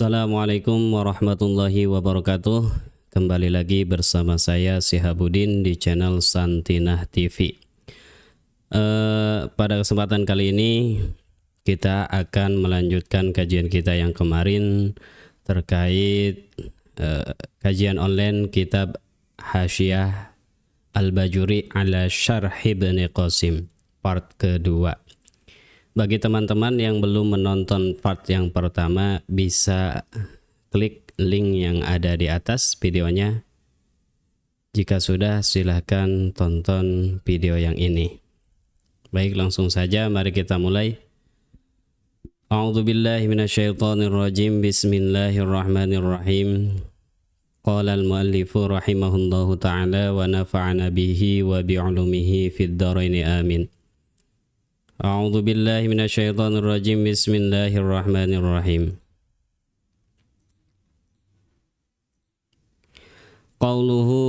Assalamualaikum warahmatullahi wabarakatuh. Kembali lagi bersama saya Syihabuddin di channel Santinah TV. Pada kesempatan kali ini kita akan melanjutkan kajian kita yang kemarin terkait kajian online kitab Hasyiah Al-Bajuri ala Syarh Ibn Qasim part kedua. Bagi teman-teman yang belum menonton part yang pertama, bisa klik link yang ada di atas videonya. Jika sudah, silahkan tonton video yang ini. Baik, langsung saja mari kita mulai. A'udzubillahi minasyaitonirrajim. Bismillahirrahmanirrahim. Qala al-muallifu rahimahullahu ta'ala wa nafa'ana bihi wa bi'ulumihi fid dharaini amin. A'udzu billahi minasyaitonir rajim. Bismillahirrahmanirrahim. Qauluhu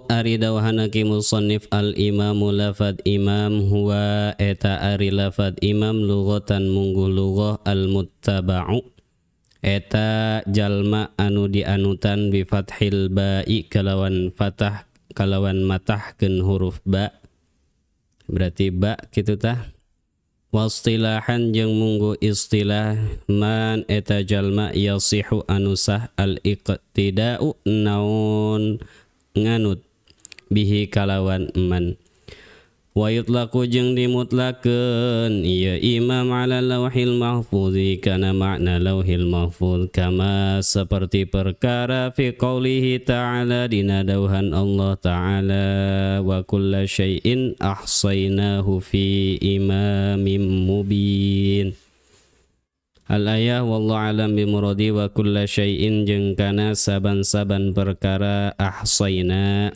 aridawhanaki musannif al-imamu lafad imam huwa eta ari lafad imam lughatan mungguh lughah al-muttaba'u eta jalma anu dianutan bi fathil ba'i kalawan fatah kalawan matahkeun huruf ba, berarti ba kitu tah. Wastilahan jeung munggu istilah man eta jalma yasihu anusah al-iqtida'u naun nganut bihi kalawan man. Wa yutlaqu jeung dimutlakeun ieu imam ala lauhil mahfuzi kana makna lauhil mahfuz kama seperti perkara fi qaulihi ta'ala dina dauhan Allah ta'ala wa kulla syai'in ahsaynahu fi imamin mubin. Al-ayah wallahu alam bimuradi wa kulla syai'in jeung kana saban-saban perkara ahsayna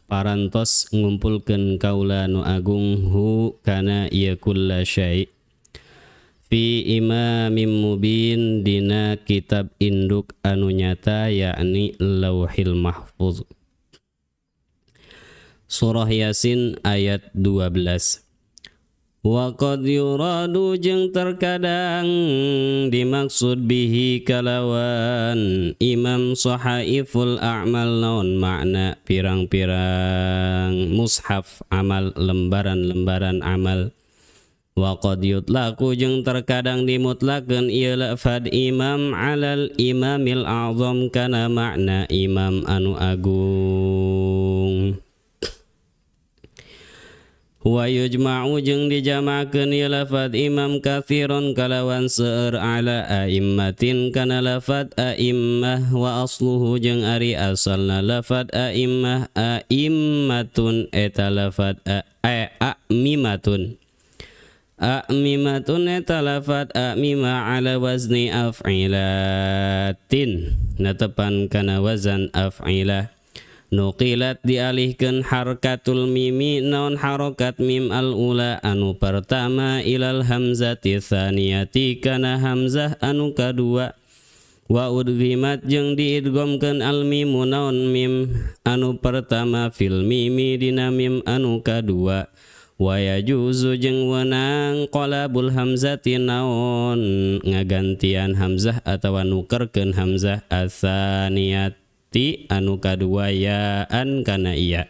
parantos ngumpulkeun kaula nu agung hu kana ieu kulla syai' fi imamin mubin dina kitab induk anu nyata yakni lauhil mahfuz. Surah Yasin ayat 12. Wa qad yuradu jeung terkadang dimaksud bihi kalawan imam sahaiful a'mal naon makna pirang-pirang mushaf amal lembaran-lembaran amal. Wa qad yutlaqu jeung terkadang dimutlakeun ieu lafad imam alal imamil a'zam kana makna imam anu agung. Wa yujma'u jeung dijamakeun ieu lafad imam katsiron kalawan seueur ala a'immatin kana lafad a'immah wa asluhu jeung ari asalna lafad a'immah a'immatun eta lafad a'mimatun eta lafad a'mima ala wazni af'ilatin natepan kana wazan af'ilah. Nuqilat dialihkeun harkatul mimi naon harokat mim al-ula anu pertama ilal hamzati tsaniyati kana hamzah anu kadua. Wa udghimat jeung diidghamkeun al-mimu naon mim anu pertama fil mimi dina mim anu kadua. Wa yajuzu jeung wenang qalabul hamzati naon ngagantian hamzah atawa nukerkeun hamzah atsaniyat anu kadua yaan kana iya.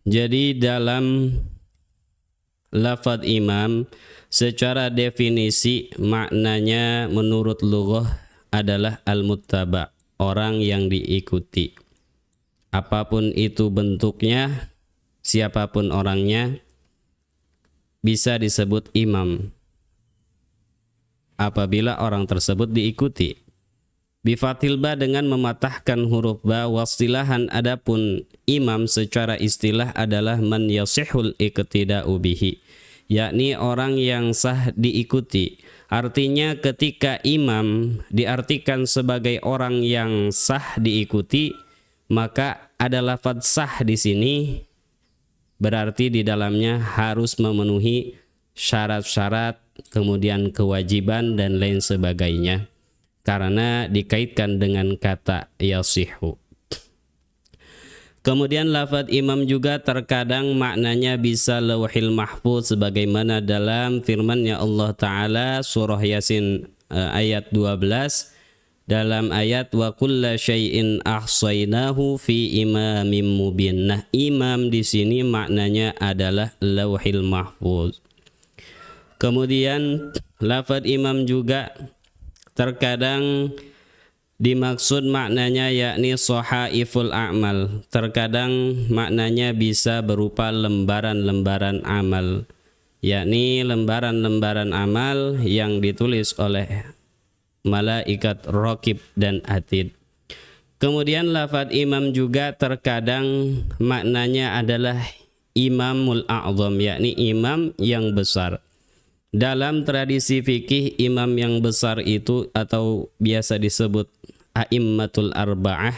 Jadi dalam lafaz imam secara definisi maknanya menurut lughah adalah al-muttaba, orang yang diikuti. Apapun itu bentuknya, siapapun orangnya bisa disebut imam apabila orang tersebut diikuti. Bifatil ba dengan mematahkan huruf ba. Wastilahan adapun imam secara istilah adalah man yasihul iqtida'u bihi, yakni orang yang sah diikuti. Artinya ketika imam diartikan sebagai orang yang sah diikuti, maka ada lafaz sah di sini berarti di dalamnya harus memenuhi syarat-syarat, kemudian kewajiban dan lain sebagainya, karena dikaitkan dengan kata yasihu. Kemudian lafaz imam juga terkadang maknanya bisa lauhil mahfuz sebagaimana dalam firman-Nya Allah Ta'ala surah Yasin ayat 12 dalam ayat wa kulla syai'in ahsainahu fi imamin mubin. Nah, imam di sini maknanya adalah lauhil mahfuz. Kemudian lafaz imam juga terkadang dimaksud maknanya yakni sohaiful a'mal. Terkadang maknanya bisa berupa lembaran-lembaran amal, yakni lembaran-lembaran amal yang ditulis oleh malaikat raqib dan atid. Kemudian lafaz imam juga terkadang maknanya adalah imamul a'zam, yakni imam yang besar. Dalam tradisi fikih, imam yang besar itu atau biasa disebut a'immatul arba'ah,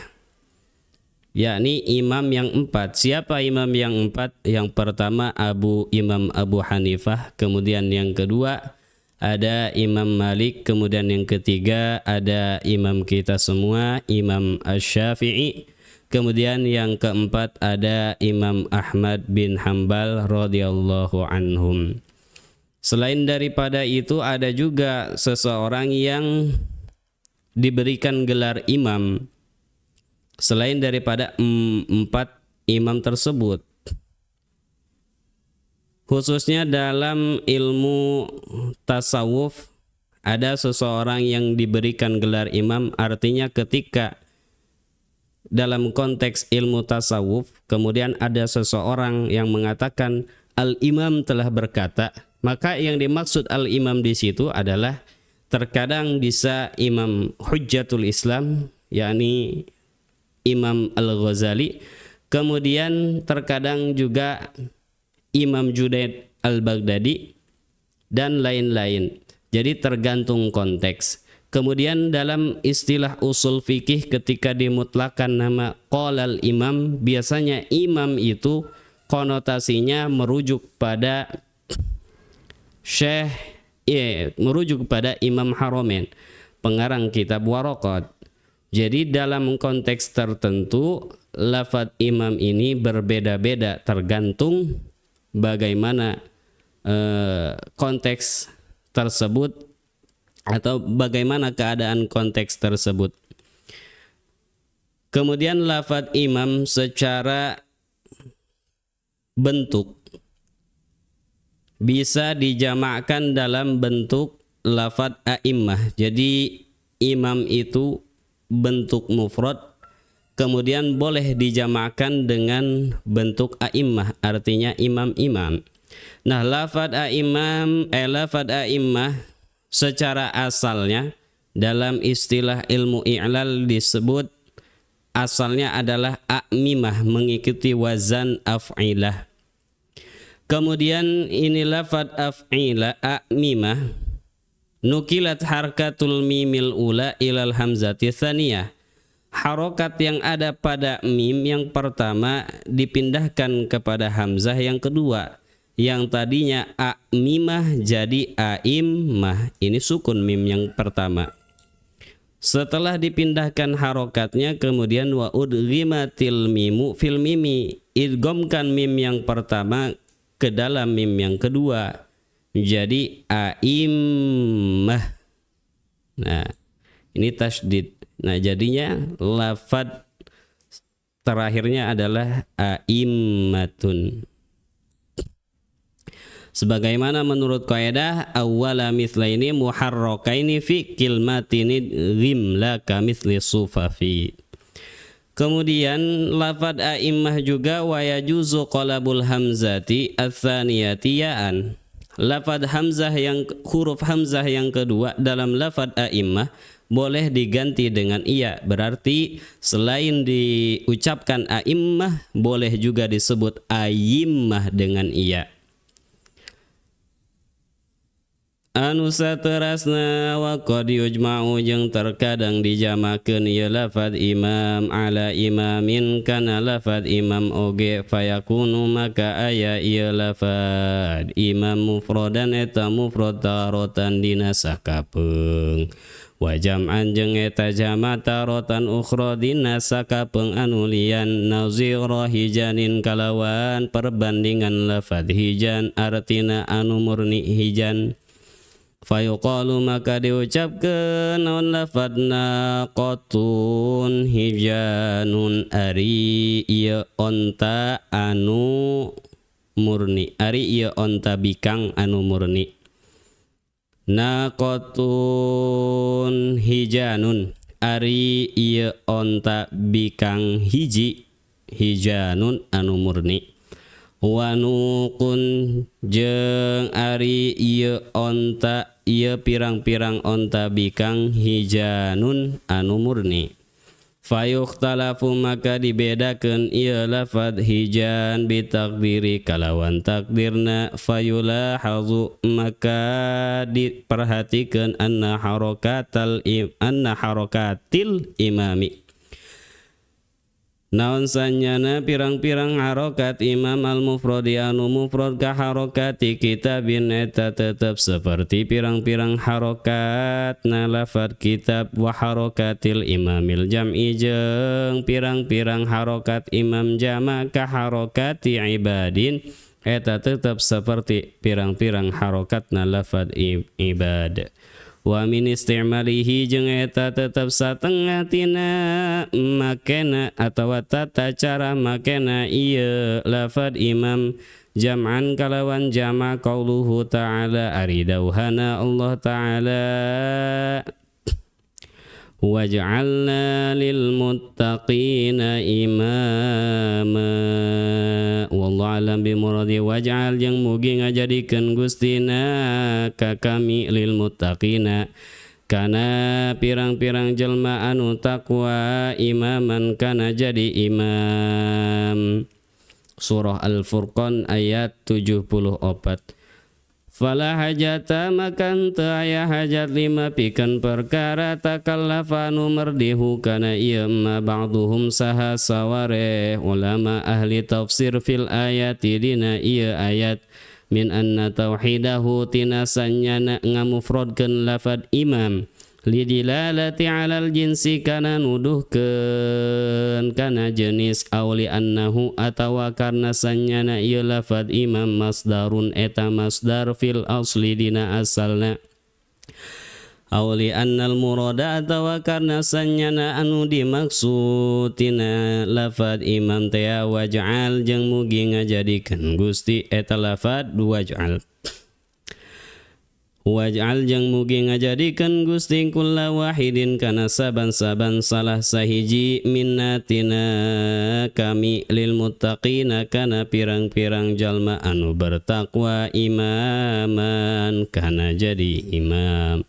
yakni imam yang 4. Siapa imam yang 4? Yang pertama Imam Abu Hanifah, kemudian yang kedua ada Imam Malik, kemudian yang ketiga ada imam kita semua, Imam Asy-Syafi'i, kemudian yang keempat ada Imam Ahmad bin Hambal radhiyallahu anhum. Selain daripada itu ada juga seseorang yang diberikan gelar imam selain daripada 4 imam tersebut. Khususnya dalam ilmu tasawuf ada seseorang yang diberikan gelar imam, artinya ketika dalam konteks ilmu tasawuf kemudian ada seseorang yang mengatakan al-imam telah berkata, maka yang dimaksud al-imam di situ adalah terkadang bisa Imam Hujjatul Islam, yakni Imam Al-Ghazali, kemudian terkadang juga Imam Junaid Al-Baghdadi dan lain-lain. Jadi tergantung konteks. Kemudian dalam istilah usul fikih ketika dimutlakan nama qalal imam, biasanya imam itu konotasinya merujuk pada Syekh, merujuk kepada Imam Haramain, pengarang kitab Waraqat. Jadi dalam konteks tertentu lafaz imam ini berbeda-beda tergantung bagaimana konteks tersebut atau bagaimana keadaan konteks tersebut. Kemudian lafaz imam secara bentuk bisa dijamakkan dalam bentuk lafaz a'immah. Jadi imam itu bentuk mufrad, kemudian boleh dijamakkan dengan bentuk a'immah, artinya imam-imam. Nah, lafaz a'immah secara asalnya dalam istilah ilmu i'lal disebut asalnya adalah a'mimah, mengikuti wazan af'ilah. Kemudian ini lafaz af'ila a'mimah nukilat harkatul mimil ula ilal hamzati tsaniyah. Harokat yang ada pada mim yang pertama dipindahkan kepada hamzah yang kedua. Yang tadinya a'mimah jadi a'immah. Ini sukun mim yang pertama. Setelah dipindahkan harokatnya kemudian wa udghimatil mimu fil mimi, idghamkan mim yang pertama ke dalam mim yang kedua menjadi a'immah. Nah, ini tasydid. Nah, jadinya lafaz terakhirnya adalah a'immatun. Sebagaimana menurut kaidah awwala mithlaini muharrakaini fi kilmatini ghimla kamitsli sufafi. Kemudian lafaz a'immah juga wa yajuzu qalabul hamzati ats-tsaniyati ya'an. Lafaz hamzah yang huruf hamzah yang kedua dalam lafaz a'immah boleh diganti dengan iya. Berarti selain diucapkan a'immah boleh juga disebut a'immah dengan iya. Anu saterasna wa qad yujma'u jeung terkadang dijamakeun ieu lafaz imam ala imamin kana lafaz imam oge fayakunu maka aya ieu lafaz imam mufradan eta mufrad tarotan dina sakapeung wa jam'an jeung eta jama' tarotan ukhra dina sakapeung anu lian nazira hijanin kalawan perbandingan lafaz hijan artina anu murni hijan. Fayuqalu maka diucapkeun naon lafad naqatun hijanun ari ieu onta anu murni, ari ieu onta bikang anu murni. Naqatun hijanun ari ieu onta bikang hiji, hijanun anu murni. Wanukun jeung ari ieu onta ieu pirang-pirang onta bikang hijanun anu murni. Fayukhtalafu maka dibedakeun ieu lafad hijan bitakdiri kalawan takdirna. Fayulahazu maka diperhatikeun anna harakatil imami, naon sanyana pirang-pirang harokat imam al-mufradi anu mufrad ka harokati kitabin eta tetep seperti pirang-pirang harokat na lafad kitab. Wa harokatil imamil jam'i jeung pirang-pirang harokat imam jama ka harokati ibadin eta tetep seperti pirang-pirang harokat na lafad ibad. Wa min istimalihi jeung eta tetep satengah tina makena atawa tata cara makena ieu lafad imam jam'an kalawan jama' qauluhu ta'ala ari dauhana Allah ta'ala waj'alna lil muttaqina imama. Wallahu alam bimuradi. Waj'al jeung mugi ngajadikeun Gustina ka kami lil muttaqina kana pirang-pirang jelma anu taqwa imaman kana jadi imam. Surah Al-Furqan ayat 74. Fala hajata makan teu aya hajat lima pikeun perkara takallafa anu merdihu kana ieu ma ba'duhum saha saware ulama ahli tafsir fil ayati dina ieu ayat min anna tauhidahu tina sanyana ngamufradkeun lafad imam lidilalati alal jinsi kana nuduhkeun kana jenis auli annahu atawa karna sanyana ieu lafad imam masdarun eta masdar fil asli dina asalna. Auli annal murada atawa karna sanyana anu dimaksud tina lafad imam teh waj'al jeung mugi ngajadikeun Gusti eta lafad waj'al. Waj'al jeung mugi ngajadikeun Gusti kulla wahidin kana saban-saban salah sahiji minnatina kami lil muttaqina kana pirang-pirang jalma anu bertakwa imaman kana jadi imam.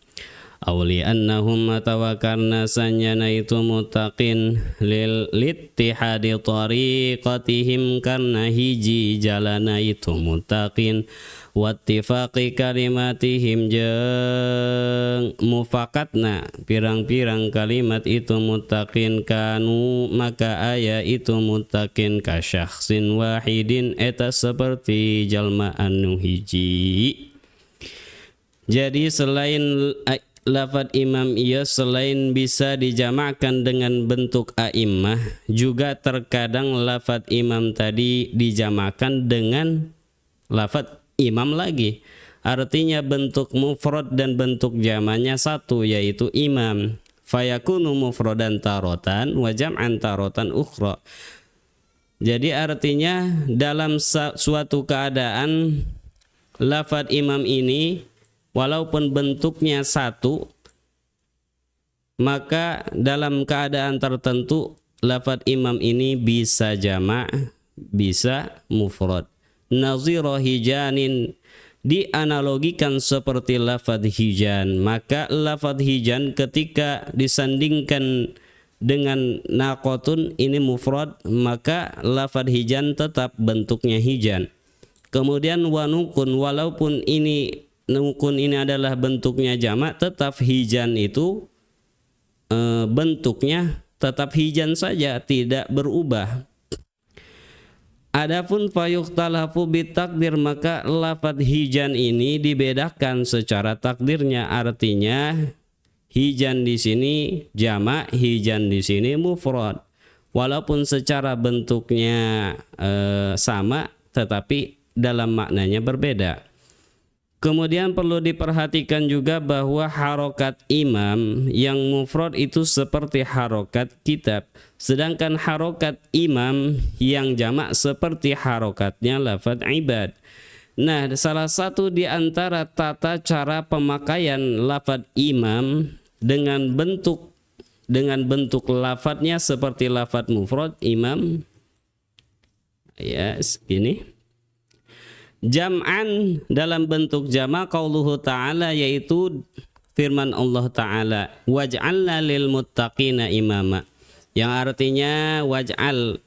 Auli annahum atawa karna sanyana itu muttaqin lil littihadi tariqatihim karna hiji jalana itu muttaqin wattifaqi kalimatihim jeung mufakatna pirang-pirang kalimat itu muttaqin kanu maka aya itu muttaqin ka syakhsin wahidin eta seperti jalma anu hiji. Jadi selain lafad imam ia selain bisa dijamakkan dengan bentuk a'immah, juga terkadang lafad imam tadi dijamakkan dengan lafad imam lagi. Artinya bentuk mufrad dan bentuk jamaknya satu, yaitu imam. Fayakunu mufradan tarotan wa jam'an tarotan ukhra. Jadi artinya dalam suatu keadaan lafad imam ini walaupun bentuknya satu, maka dalam keadaan tertentu lafad imam ini bisa jamak, bisa mufrad. Nazira hijanin dianalogikan seperti lafad hijan, maka lafad hijan ketika disandingkan dengan naqatun ini mufrad, maka lafad hijan tetap bentuknya hijan. Kemudian wanukun, walaupun ini nukun ini adalah bentuknya jamak, tetap hijan itu bentuknya tetap hijan saja, tidak berubah. Adapun fayuktalafu bitakdir, maka lafad hijan ini dibedakan secara takdirnya. Artinya hijan di sini jamak, hijan di sini mufrad. Walaupun secara bentuknya sama, tetapi dalam maknanya berbeda. Kemudian perlu diperhatikan juga bahwa harokat imam yang mufrad itu seperti harokat kitab, sedangkan harokat imam yang jamak seperti harokatnya lafadz ibad. Nah, salah satu di antara tata cara pemakaian lafadz imam dengan bentuk lafadznya seperti lafadz mufrad imam, ya segini. Jam'an dalam bentuk jama' qauluhu ta'ala, yaitu firman Allah Ta'ala, waj'alna lil muttaqina imama, yang artinya waj'al,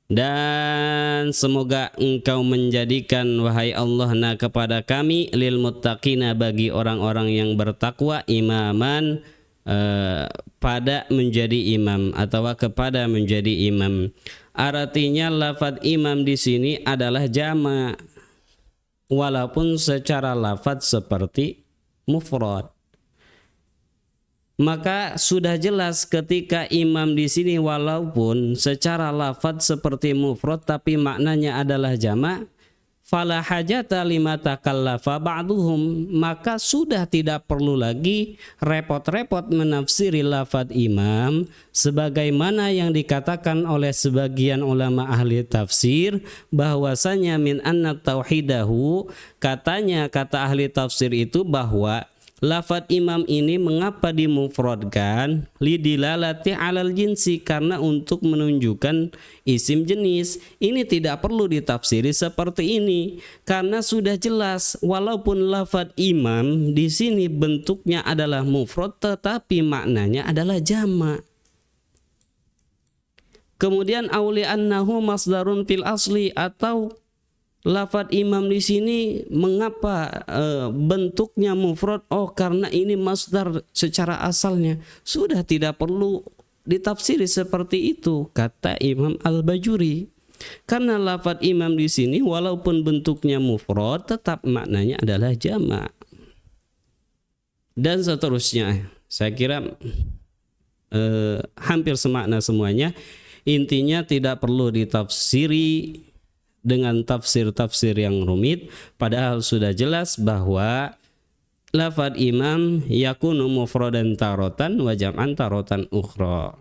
dan semoga engkau menjadikan wahai Allah kepada kami lil muttaqina bagi orang-orang yang bertakwa imaman, pada menjadi imam atau kepada menjadi imam. Artinya lafadz imam di sini adalah jama' walaupun secara lafadz seperti mufrad. Maka sudah jelas ketika imam di sini walaupun secara lafadz seperti mufrad tapi maknanya adalah jama', fala hajata lima takallafa ba'duhum, maka sudah tidak perlu lagi repot-repot menafsiri lafadz imam sebagaimana yang dikatakan oleh sebagian ulama ahli tafsir bahwasanya min anna tauhidahu, katanya kata ahli tafsir itu bahwa lafadz imam ini mengapa dimufradkan? Lidilalati alal jinsi, karena untuk menunjukkan isim jenis. Ini tidak perlu ditafsiri seperti ini karena sudah jelas walaupun lafadz imam di sini bentuknya adalah mufrad tetapi maknanya adalah jama'. Kemudian auli annahu masdarun fil asli, atau lafadz imam di sini mengapa bentuknya mufrad? Oh, karena ini masdar secara asalnya. Sudah tidak perlu ditafsiri seperti itu, kata Imam Al-Bajuri. Karena lafadz imam di sini walaupun bentuknya mufrad tetap maknanya adalah jama'. Dan seterusnya. Saya kira hampir semakna semuanya. Intinya tidak perlu ditafsiri dengan tafsir-tafsir yang rumit, padahal sudah jelas bahwa lafadz imam yakunu mufradan tarotan wa jam'an tarotan ukhra.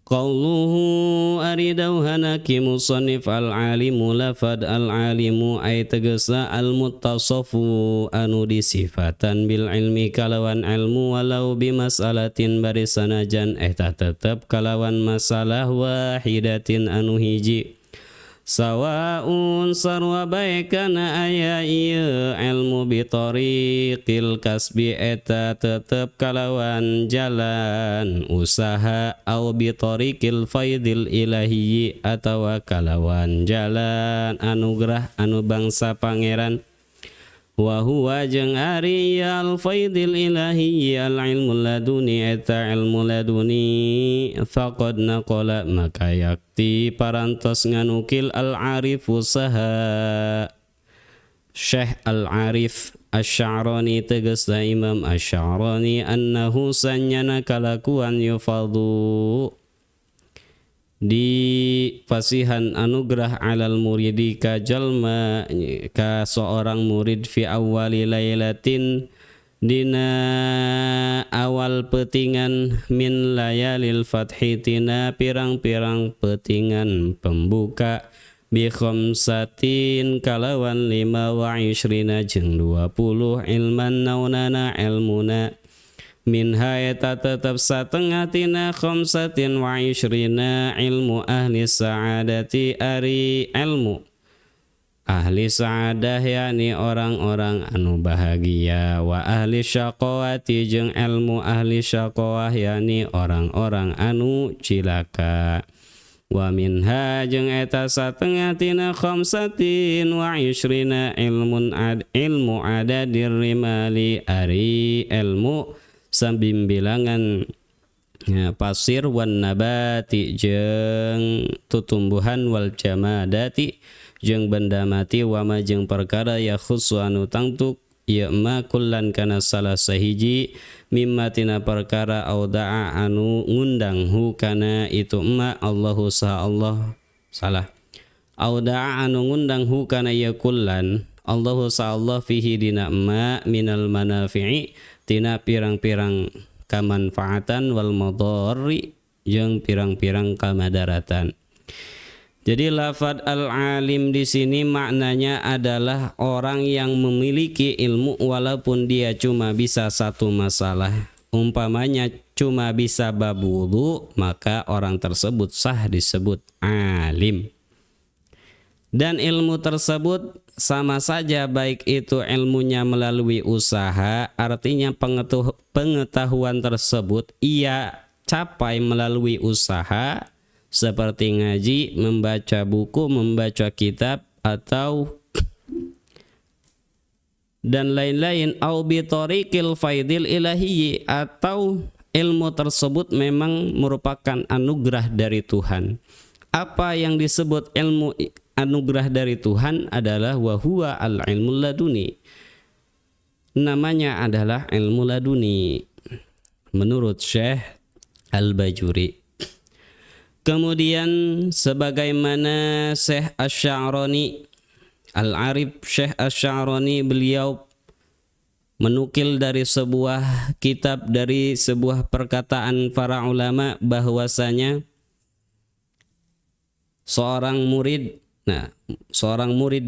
Qauluhu aridau hanaki musannif al-alimu lafad al-alimu ay tegesa al-muttasafu anu disifatan bil ilmi kalawan ilmu walau bimasalatin barisanajan tetep kalawan masalah wahidatin anu hiji. Sawaun sarwa baikana aya ieu ilmu bitariqil kasbi eta tetep kalawan jalan usaha au bitariqil faidil ilahi atawa kalawan jalan anugerah anu bangsa pangeran. Wa huwa jeung ari al faidil ilahi al ilmu laduni eta ilmu laduni faqad naqala maka yakti parantos nganukil al arif usaha Syekh al Arif Asy-Sya'rani tegasna Imam Asy-Sya'rani annahu sanyana kalakuan yufadu di pasihan anugerah alal muridi ka jalma ka seorang murid fi awwali lailatin dina awal petingan min layalil fathi tina pirang-pirang petingan pembuka bi khamsatin kalawan 25 jeung 20 ilman naunana ilmuna minha eta tetap satengah tina khamsatin wa ishrina ilmu ahli sa'adati ari ilmu ahli sa'adah yakni orang-orang anu bahagia wa ahli syaqawati jeung ilmu ahli syaqawah yakni orang-orang anu cilaka. Wa minha jeung eta satengah tina khamsatin wa ishrina ilmu adadir rimali ari ilmu sambimbilangan pasir wan nabati jeung tutumbuhan wal jamadati jeung benda mati wa ma jeung perkara ya khussu anu tangtuk ya ma kullan kana salah sahiji mimma tina perkara auda'a anu ngundang hu kana itu ma Allahu sa Allah salah au da'a anu ngundang hu kana yakullan Allahu sa'allah fihi dina ma minal manafi'i tina pirang-pirang kamanfaatan wal madharri jeung pirang-pirang kamadaratan. Jadi lafad al-alim di sini maknanya adalah orang yang memiliki ilmu walaupun dia cuma bisa satu masalah. Umpamanya cuma bisa bab wudu, maka orang tersebut sah disebut alim. Dan ilmu tersebut sama saja baik itu ilmunya melalui usaha, artinya pengetahuan tersebut ia capai melalui usaha seperti ngaji, membaca buku, membaca kitab atau dan lain-lain, au bi tariqil faidil ilahiyyi, atau ilmu tersebut memang merupakan anugerah dari Tuhan. Apa yang disebut ilmu anugerah dari Tuhan adalah wa huwa al-ilmul laduni. Namanya adalah ilmu laduni menurut Syekh Al-Bajuri. Kemudian sebagaimana Syekh Asy-Sya'rani Al-Arif Syekh Asy-Sya'rani, beliau menukil dari sebuah kitab, dari sebuah perkataan para ulama bahwasanya seorang murid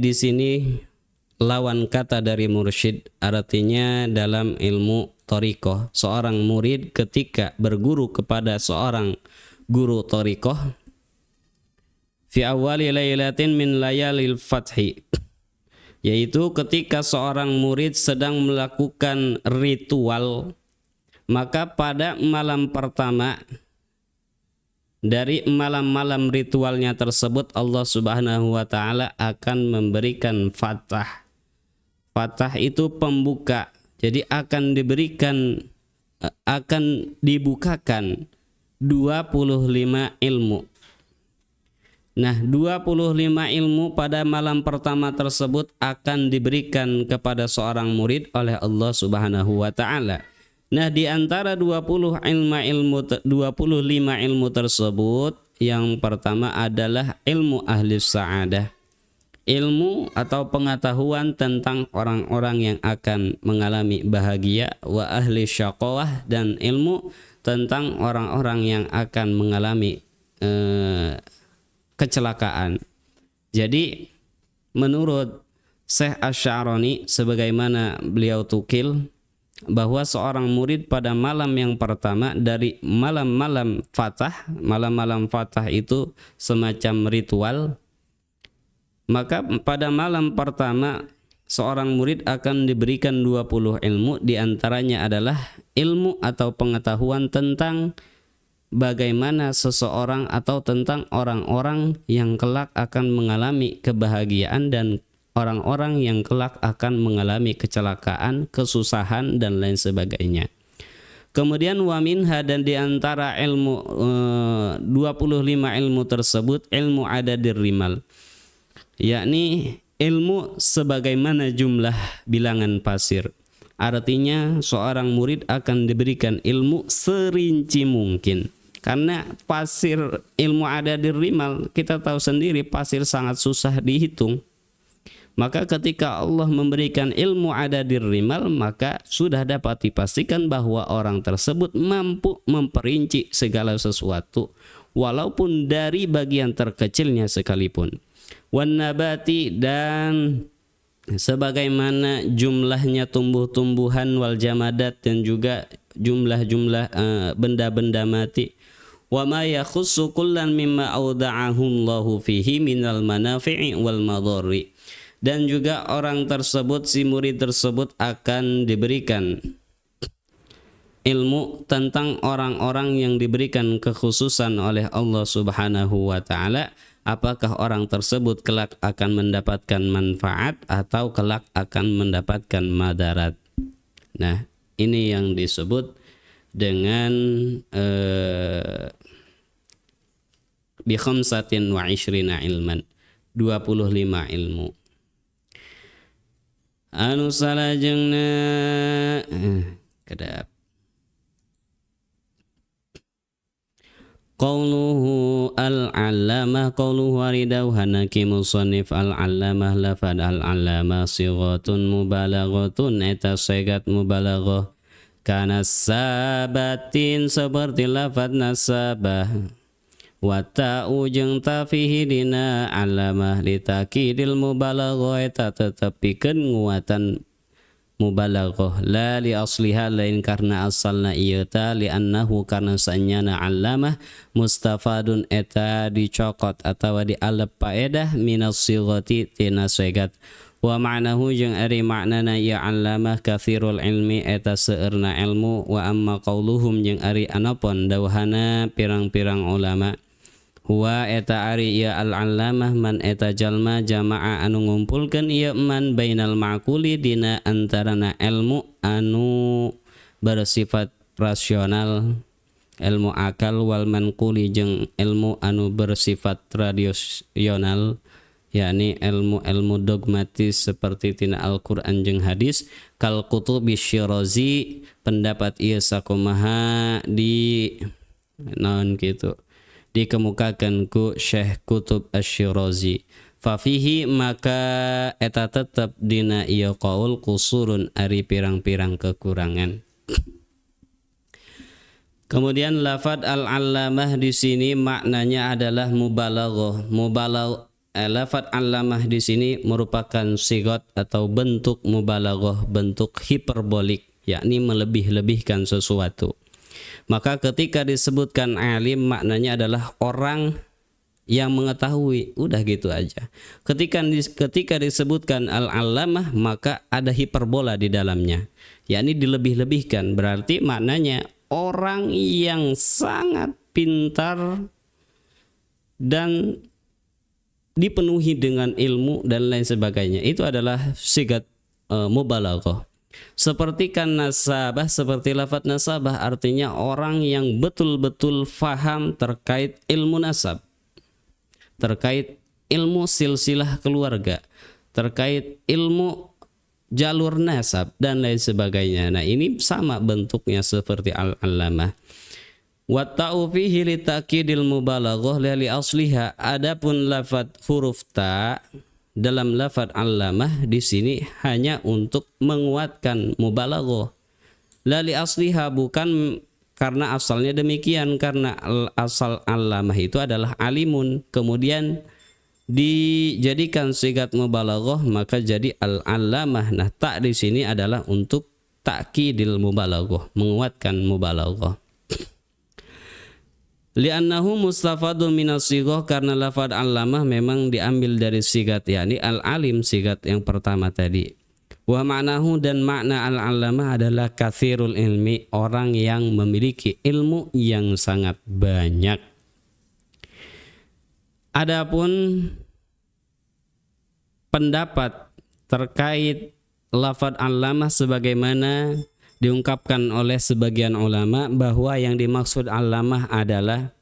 di sini lawan kata dari mursyid, artinya dalam ilmu thariqah seorang murid ketika berguru kepada seorang guru thariqah fi awwali lailatin min layalil fathi, yaitu ketika seorang murid sedang melakukan ritual, maka pada malam pertama dari malam-malam ritualnya tersebut Allah Subhanahu wa taala akan memberikan fathah. Fathah itu pembuka. Jadi akan dibukakan 25 ilmu. Nah, 25 ilmu pada malam pertama tersebut akan diberikan kepada seorang murid oleh Allah Subhanahu wa taala. Nah, di antara 25 ilmu tersebut, yang pertama adalah ilmu ahli sa'adah. Ilmu atau pengetahuan tentang orang-orang yang akan mengalami bahagia, wa ahli syaqawah, dan ilmu tentang orang-orang yang akan mengalami kecelakaan. Jadi menurut Syekh Asy-Sya'rani, sebagaimana beliau tukil, bahwa seorang murid pada malam yang pertama dari malam-malam fathah itu semacam ritual, maka pada malam pertama seorang murid akan diberikan 20 ilmu, diantaranya adalah ilmu atau pengetahuan tentang bagaimana seseorang atau tentang orang-orang yang kelak akan mengalami kebahagiaan dan orang-orang yang kelak akan mengalami kecelakaan, kesusahan, dan lain sebagainya. Kemudian waminha, dan diantara ilmu 25 ilmu tersebut ilmu adadir rimal, yakni ilmu sebagaimana jumlah bilangan pasir. Artinya seorang murid akan diberikan ilmu serinci mungkin. Karena pasir, ilmu adadir rimal, kita tahu sendiri pasir sangat susah dihitung. Maka ketika Allah memberikan ilmu adadir rimal, maka sudah dapat dipastikan bahwa orang tersebut mampu memperinci segala sesuatu, walaupun dari bagian terkecilnya sekalipun. Wan nabati, dan sebagaimana jumlahnya tumbuh-tumbuhan, wal jamadat, dan juga jumlah-jumlah benda-benda mati. Wa ma yakhussu kullan mimma auda'ahu Allahu fihi minal manafi'i wal madharri, dan juga orang tersebut, si murid tersebut akan diberikan ilmu tentang orang-orang yang diberikan kekhususan oleh Allah Subhanahu wa taala. Apakah orang tersebut kelak akan mendapatkan manfaat atau kelak akan mendapatkan madarat. Nah, ini yang disebut dengan bi khamsatin wa ishrina ilman, 25 ilmu. Anu salajengna kedap qauluhu al-allamah qawluhu waridaw hanaki musannif al-allamah lafad al-allamah sighatun mubalaghatun eta segat mubalaghah kana sabatin seperti lafad nasabah wa ta'u jeung ta fihi dina allamah litakidil mubalaghah eta tetepikeun nguatan mubalaghah la li asliha lain karena asalna ieu ta li annahu karena sanyana allamah mustafadun eta dicokot atawa dialep paedah minas sighati tina segat wa ma'nahu jeung ari maknana ya allamah katsirul ilmi eta seueurna ilmu wa amma qauluhum jeung ari anapun dawhana pirang-pirang ulama huwa eta ari ieu al-allamah man eta jalma jama'a anu ngumpulkeun ieu man bainal ma'quli dina antarana ilmu anu bersifat rasional ilmu akal wal manquli jeung ilmu anu bersifat tradisional yakni ilmu dogmatis seperti tina Al-Qur'an jeung hadis kal kutubi Syirazi pendapat ieu sakumaha di naon kitu dikemukakan ku Syekh Kutub Asy-Syirazi fafihi maka eta tetep dina ieu qaul kusurun ari pirang-pirang kekurangan. Kemudian lafad al-allamah di sini maknanya adalah mubalaghah. Lafad allamah di sini merupakan sigot atau bentuk mubalaghah, bentuk hiperbolik yakni melebih-lebihkan sesuatu. Maka ketika disebutkan alim maknanya adalah orang yang mengetahui, udah gitu aja. Ketika disebutkan al-allamah maka ada hiperbola di dalamnya, yakni dilebih-lebihkan. Berarti maknanya orang yang sangat pintar dan dipenuhi dengan ilmu dan lain sebagainya. Itu adalah sigat mubalaghah. Seperti kan nasabah, seperti lafaz nasabah artinya orang yang betul-betul faham terkait ilmu nasab, terkait ilmu silsilah keluarga, terkait ilmu jalur nasab dan lain sebagainya. Nah ini sama bentuknya seperti al-allamah. Wa ta'u fihi litakidil mubalaghah li asliha. Adapun lafaz huruf ta dalam lafaz allamah di sini hanya untuk menguatkan mubalaghah. La li asliha bukan karena asalnya demikian, karena asal allamah itu adalah alimun kemudian dijadikan sigat mubalaghah maka jadi al-allamah. Nah, tak di sini adalah untuk ta'kidil mubalaghah, menguatkan mubalaghah. Li'annahu mustafadun minas sighah karena lafaz allamah memang diambil dari sigat yakni al-alim sigat yang pertama tadi. Wa ma'nahu dan makna al-allamah adalah katsirul ilmi orang yang memiliki ilmu yang sangat banyak. Adapun pendapat terkait lafaz allamah sebagaimana diungkapkan oleh sebagian ulama bahwa yang dimaksud allamah adalah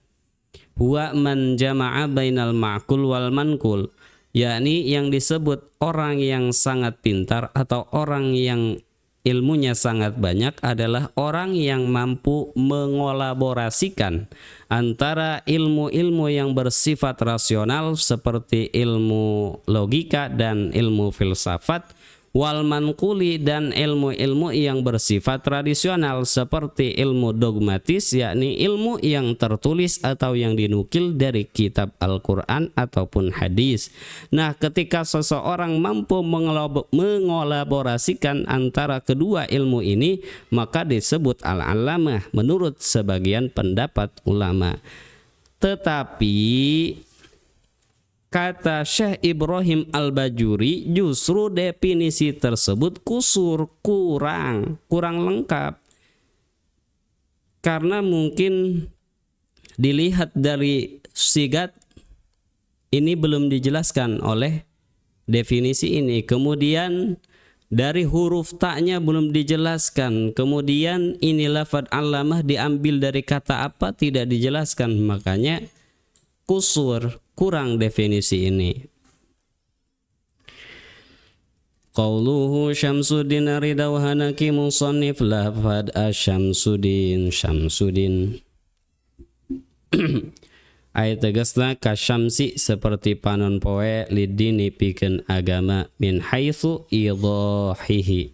huwa man jama'a bainal ma'qul wal manqul, yakni yang disebut orang yang sangat pintar atau orang yang ilmunya sangat banyak adalah orang yang mampu mengolaborasikan antara ilmu-ilmu yang bersifat rasional seperti ilmu logika dan ilmu filsafat wal manquli dan ilmu-ilmu yang bersifat tradisional seperti ilmu dogmatis yakni ilmu yang tertulis atau yang dinukil dari kitab Al-Qur'an ataupun hadis. Nah, ketika seseorang mampu mengolaborasikan antara kedua ilmu ini maka disebut al-allamah menurut sebagian pendapat ulama. Tetapi kata Syekh Ibrahim Al-Bajuri justru definisi tersebut kusur, kurang lengkap. Karena mungkin dilihat dari sigat ini belum dijelaskan oleh definisi ini. Kemudian dari huruf ta'nya belum dijelaskan. Kemudian ini lafaz allamah diambil dari kata apa tidak dijelaskan. Makanya kusur, kurang definisi ini. Qauluhu Syamsuddin Ridau Hanaki musannif lafad Syamsuddin. Ai tegasna kasyamsi seperti panon poe lidini pikeun agama min haitsu idahihi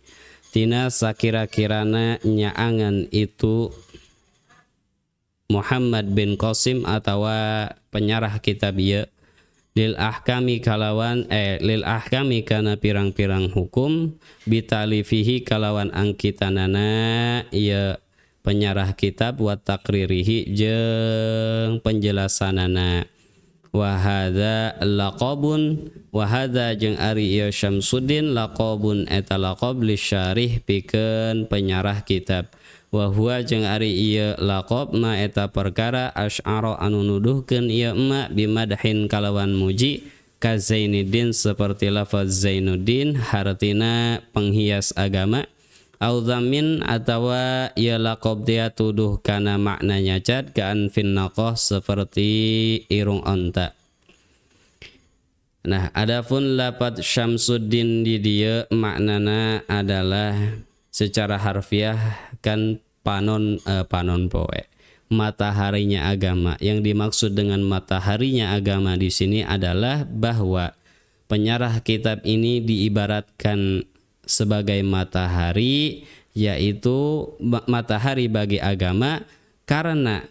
tina sakira-kirana nyaangan itu Muhammad bin Qasim atawa penyarah kitab ieu lil ahkami kana pirang-pirang hukum bitalifihi kalawan angkitanana ieu penyarah kitab wa takririhi jeung penjelasanana wa hadza jeung ari ieu Syamsuddin laqabun eta laqab lisyarih pikeun penyarah kitab wa huwa jeung ari ieu laqab ma eta perkara asy'ara anu nuduhkeun ieu ma bimadhin kalawan muji ka Zainuddin seperti lafaz Zainuddin hartina penghias agama au zamin atawa ya laqab dia tuduh kana maknanya cad kaan fin naqah seperti irung onta. Nah, adapun lafaz Syamsuddin di dieu maknana adalah secara harfiah kan panon poe. Mataharinya agama. Yang dimaksud dengan mataharinya agama di sini adalah bahwa penyarah kitab ini diibaratkan sebagai matahari, yaitu matahari bagi agama, karena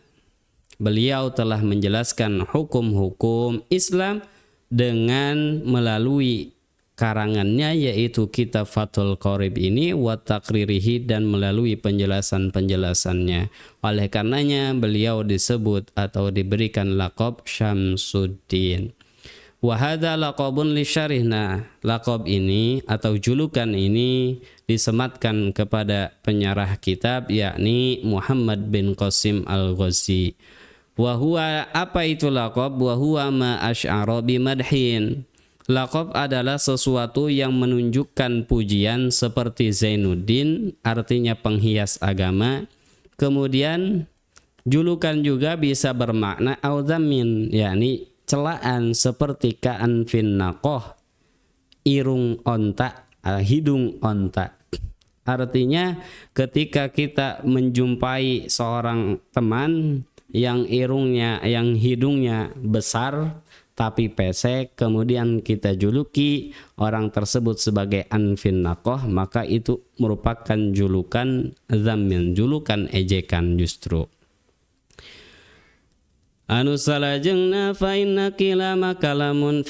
beliau telah menjelaskan hukum-hukum Islam dengan melalui karangannya, yaitu kitab Fathul Qorib ini wa takririhi dan melalui penjelasan-penjelasannya. Oleh karenanya beliau disebut atau diberikan laqab Syamsuddin. Wa hadza laqabun lisyarihna. Laqab ini atau julukan ini disematkan kepada penyarah kitab yakni Muhammad bin Qasim Al-Ghazi. Wa huwa apa itu laqab? Wa huwa ma asy'ara bimadhin. Laqab adalah sesuatu yang menunjukkan pujian seperti Zainuddin, artinya penghias agama. Kemudian julukan juga bisa bermakna auzamin, yakni celaan seperti ka'an fin naqah, irung onta, hidung onta. Artinya ketika kita menjumpai seorang teman yang hidungnya besar tapi pesek, kemudian kita juluki orang tersebut sebagai anfin naqah, maka itu merupakan julukan zammin, julukan ejekan justru. Anu salajengna fa inna kilama kalamun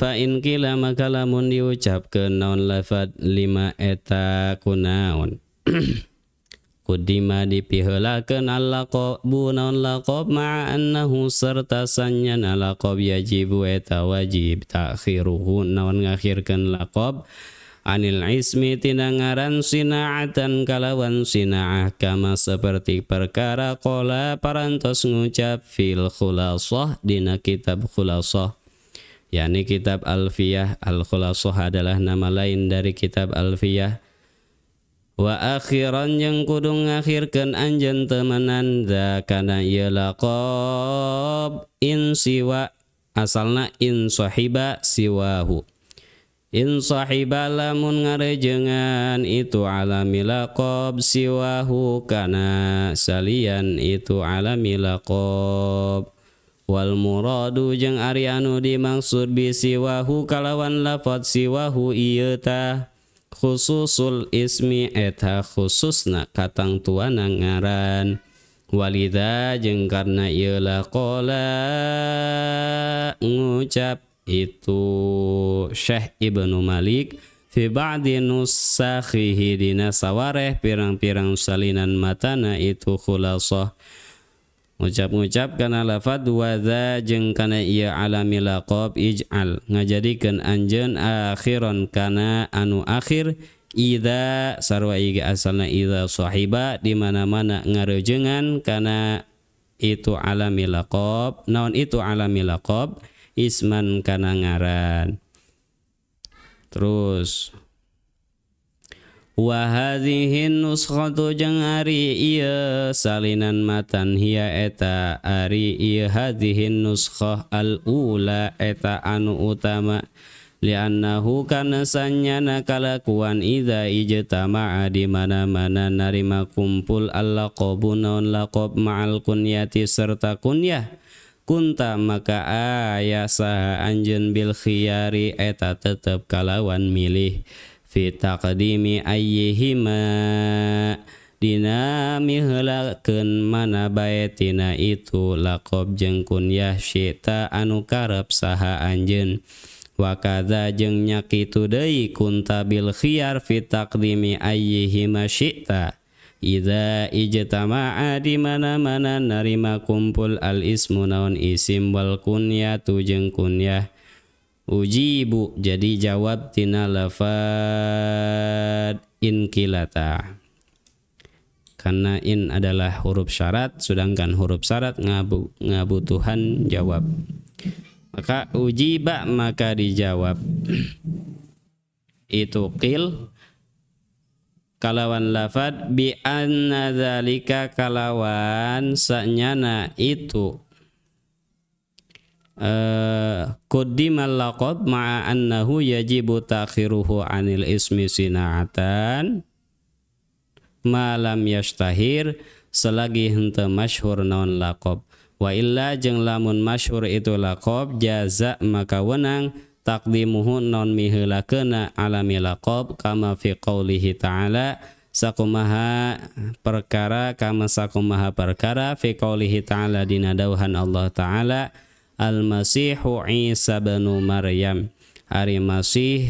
diucapkeun naon lafad lima eta kunaon kudima dipiheulakeun al-laqabu naon laqab ma'a annahu sarta sanyana laqab yajibu eta wajib ta'khiruhu naon ngakhirkeun laqab anil ismi tina ngaran sina'atan kalawan sina'ah kama seperti perkara qala parantos ngucap fil khulasah dina kitab khulasah, yakni kitab Alfiyah. Al-Khulasah adalah nama lain dari kitab Alfiyah. Wa akhiran yang kudu ngakhirkeun anjeun temanan zakana ieu laqab in siwa asalna in sahiba siwahu. In sahiba lamun ngarejengan itu alami laqab siwahu kana salian itu alami laqab wal muradu jeung ari anu dimaksud bi siwahu kalawan lafaz siwahu ieu tah khususul ismi eta khususna katangtuana ngaran walidha jeung karna ieu laqala ngucap itu Syekh Ibnu Malik fi ba'di nusakhihi dina sawareh pirang-pirang salinan matana itu khulasah ngucap-ngucap kana lafad wadza jeung kana ieu alami laqab ij'al ngajadikeun anjeun akhiron kana anu akhir idza sarwa iga asalna idza sahiba di mana-mana ngarejengan kana itu alami laqab naon itu alami laqab isman kana ngaran. Terus wa hadhihi nuskhatu jeung ari ieu salinan matan hiya eta ari ieu hadhihi nuskhah al ula eta anu utama li'annahu kana sanyana kalakuan idza ijtama'a di mana-mana narima kumpul al laqabu naon laqab ma'al kunyati serta kunyah kunta maka aya saha anjeun bil khiyari eta tetep kalawan milih fi taqdimi ayyihima dina miheulakeun mana bae tina itu laqab jeung kunyah syi'ta anu karep saha anjeun wa kadza jeung nya kitu deui kunta bil khiyar fi taqdimi ayyihima syi'ta idza ijtama'a di mana-mana narima kumpul al ismu naon isim wal kunyatu jeung kunyah ujibu jadi jawab tina lafad in kilata karena in adalah huruf syarat sedangkan huruf syarat ngabutuhan jawab maka ujiba maka dijawab itu qil kalawan lafad bi anna dzalika kalawan sanyana itu quddimal laqab ma'a annahu yajibu ta'khiruhu 'anil ismi sina'atan ma lam yashtahir selagi henteu masyhur naon laqab wa illa jeung lamun masyhur itu laqab jaza maka wenang taqdimuhu naon miheulakeuna alami laqab kama fi qaulihi ta'ala sakumaha perkara fi qaulihi ta'ala dina dauhan Allah ta'ala al-masihu Isa bin Maryam ari masih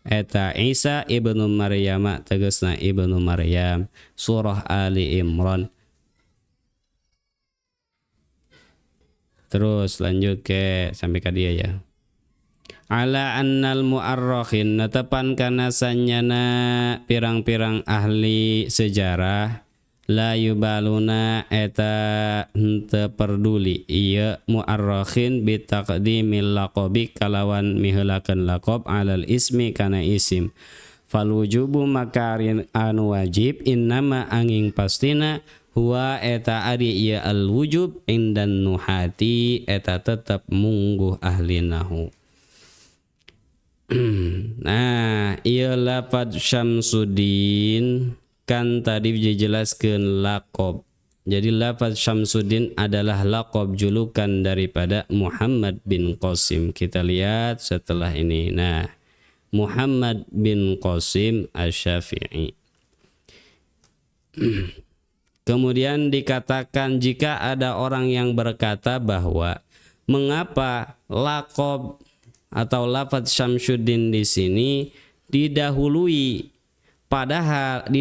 eta Isa ibnu Maryam tegasna ibnu Maryam surah Ali Imran. Terus lanjut ke sampai ke dia ya. Ala annal mu'arrakhin natapan kana sanyana pirang-pirang ahli sejarah la yubaluna eta henteu perduli ieu mu'arrakhin bi taqdimil laqabi kalawan miheulakeun laqab alal ismi kana isim fal wujubu makarin anu wajib innama angin pastina huwa eta ari ieu al wujub indan nuhati eta tetep mungguh ahli nahwu. Nah ieu lafaz Syamsuddin kan tadi dijelaskan laqab. Jadi lafaz Syamsuddin adalah laqab julukan daripada Muhammad bin Qasim. Kita lihat setelah ini. Nah, Muhammad bin Qasim Asy-Syafi'i. Kemudian dikatakan jika ada orang yang berkata bahwa mengapa laqab atau lafaz Syamsuddin di sini didahulukan padahal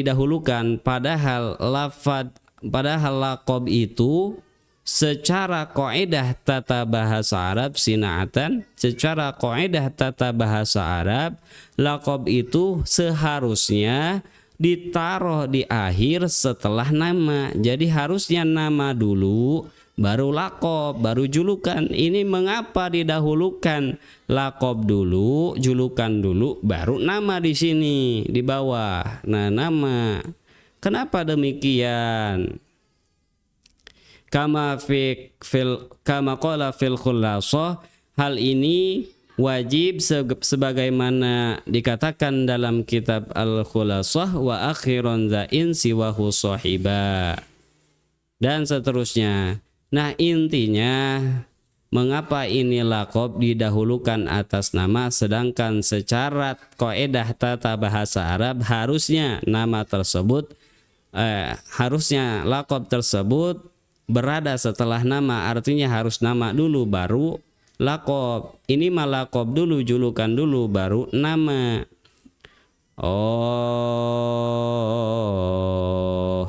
laqab itu secara kaidah tata bahasa Arab sinaatan secara kaidah tata bahasa Arab laqab itu seharusnya ditaruh di akhir setelah nama. Jadi harusnya nama dulu baru laqab baru julukan. Ini mengapa didahulukan laqab dulu, julukan dulu, baru nama di sini di bawah. Nah, nama. Kenapa demikian? Kama qala fil khulasah, hal ini wajib sebagaimana dikatakan dalam kitab Al-Khulasah wa akhiran za'in siwahu sahiba dan seterusnya. Nah, intinya mengapa ini laqab didahulukan atas nama sedangkan secara kaidah tata bahasa Arab harusnya nama tersebut harusnya laqab tersebut berada setelah nama, artinya harus nama dulu baru laqab. Ini mah laqab dulu, julukan dulu baru nama.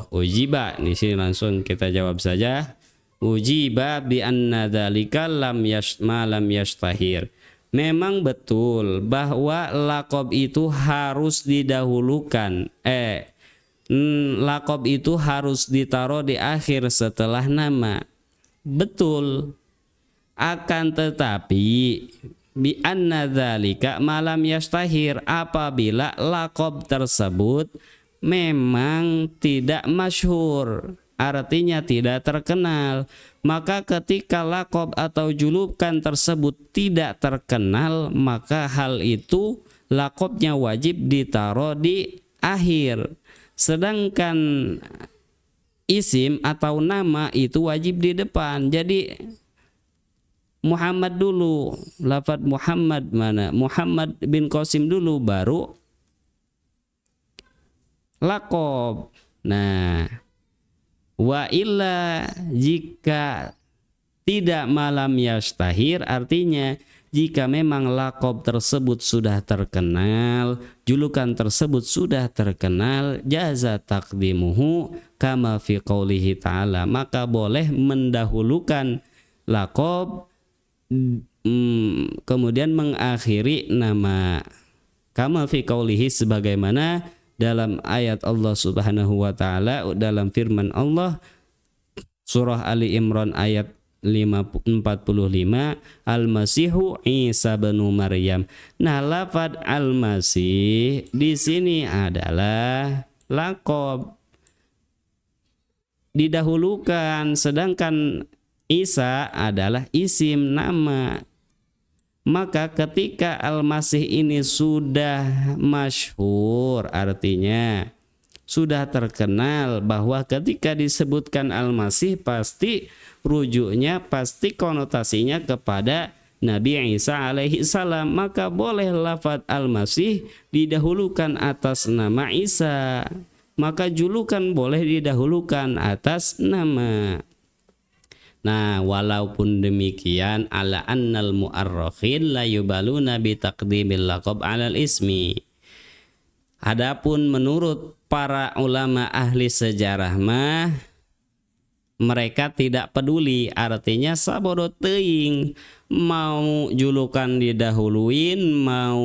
Ujiba di sini langsung kita jawab saja. Ujiba bi anna dzalika lam yashtahir. Memang betul bahwa laqab itu harus didahulukan. Laqab itu harus ditaruh di akhir setelah nama. Betul. Akan tetapi bi anna dzalika malam yashtahir, apabila laqab tersebut memang tidak masyhur, artinya tidak terkenal, maka ketika laqab atau julukan tersebut tidak terkenal, maka hal itu laqabnya wajib ditaruh di akhir, sedangkan isim atau nama itu wajib di depan. Jadi Muhammad dulu, lafaz Muhammad mana? Muhammad bin Qasim dulu baru laqab. Nah, wa illa jika tidak malam yastahir, artinya jika memang laqab tersebut sudah terkenal, julukan tersebut sudah terkenal, jaza taqdimuhu kama fi qoulihi ta'ala, maka boleh mendahulukan laqab kemudian mengakhiri nama, kama fi qoulihi sebagaimana dalam ayat Allah Subhanahu wa taala, dalam firman Allah surah Ali Imran ayat 45, Al-Masihu Isa bin Maryam. Nah, lafaz Al-Masih di sini adalah laqab didahulukan, sedangkan Isa adalah isim nama. Maka ketika Al-Masih ini sudah masyhur, artinya sudah terkenal, bahwa ketika disebutkan Al-Masih pasti rujuknya, pasti konotasinya kepada Nabi Isa alaihi salam, maka boleh lafaz Al-Masih didahulukan atas nama Isa, maka julukan boleh didahulukan atas nama. Nah, walaupun demikian, ala annal mu'arrakhin la yubaluna bi taqdimil laqab 'alal ismi. Adapun menurut para ulama ahli sejarah mah mereka tidak peduli, artinya sabodo teuing, mau julukan didahuluin, mau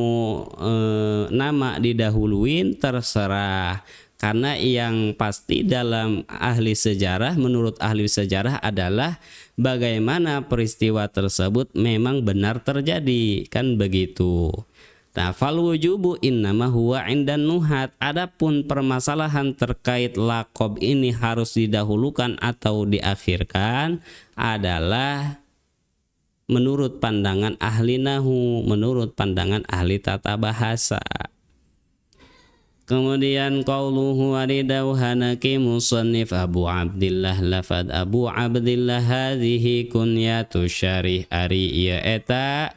nama didahuluin, terserah. Karena yang pasti dalam ahli sejarah, menurut ahli sejarah adalah bagaimana peristiwa tersebut memang benar terjadi, kan begitu. Nah, fal wujubu innama huwa indan nuhat. Adapun permasalahan terkait laqab ini harus didahulukan atau diakhirkan adalah menurut pandangan ahli nahu, menurut pandangan ahli tata bahasa. Kemudian qauluhu waridauhanaki musannif Abu Abdillah, lafad Abu Abdillah hadhihi kunyatu syarih, ari ieu eta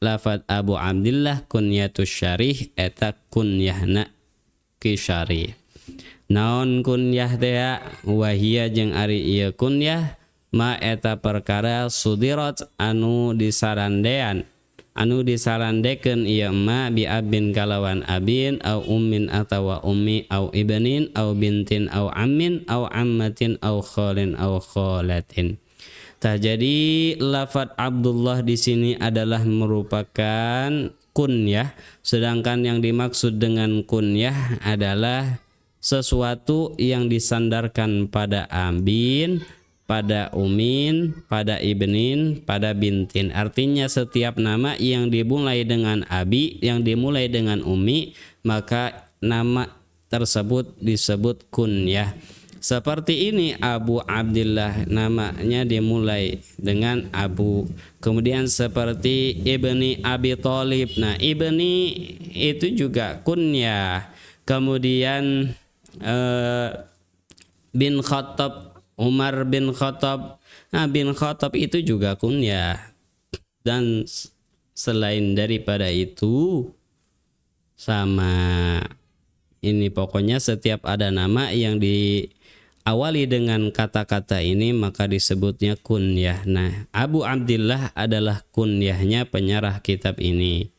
lafad Abu Abdillah kunyatu syarih, eta kunyahna ki syarih. Naon kunyah teh? Wahia jeung ari ieu kunyah ma eta perkara sudirat anu disarandean, anu disarandekeun ieu ma bi abin kalawan abin, au ummin atawa ummi, au ibnin au bintin au ammin au ammatin au khalin au khalatin. Tah, jadi lafaz Abdullah di sini adalah merupakan kunyah, sedangkan yang dimaksud dengan kunyah adalah sesuatu yang disandarkan pada abin, pada umin, pada ibnin, pada bintin. Artinya setiap nama yang dimulai dengan abi, yang dimulai dengan umi, maka nama tersebut disebut kunyah. Seperti ini Abu Abdillah, namanya dimulai dengan Abu. Kemudian seperti Ibni Abi Thalib. Nah, Ibni itu juga kunyah. Kemudian bin Khattab, Umar bin Khattab. Nah, bin Khattab itu juga kunyah. Dan selain daripada itu, sama ini pokoknya setiap ada nama yang diawali dengan kata-kata ini maka disebutnya kunyah. Nah, Abu Abdillah adalah kunyahnya penyarah kitab ini.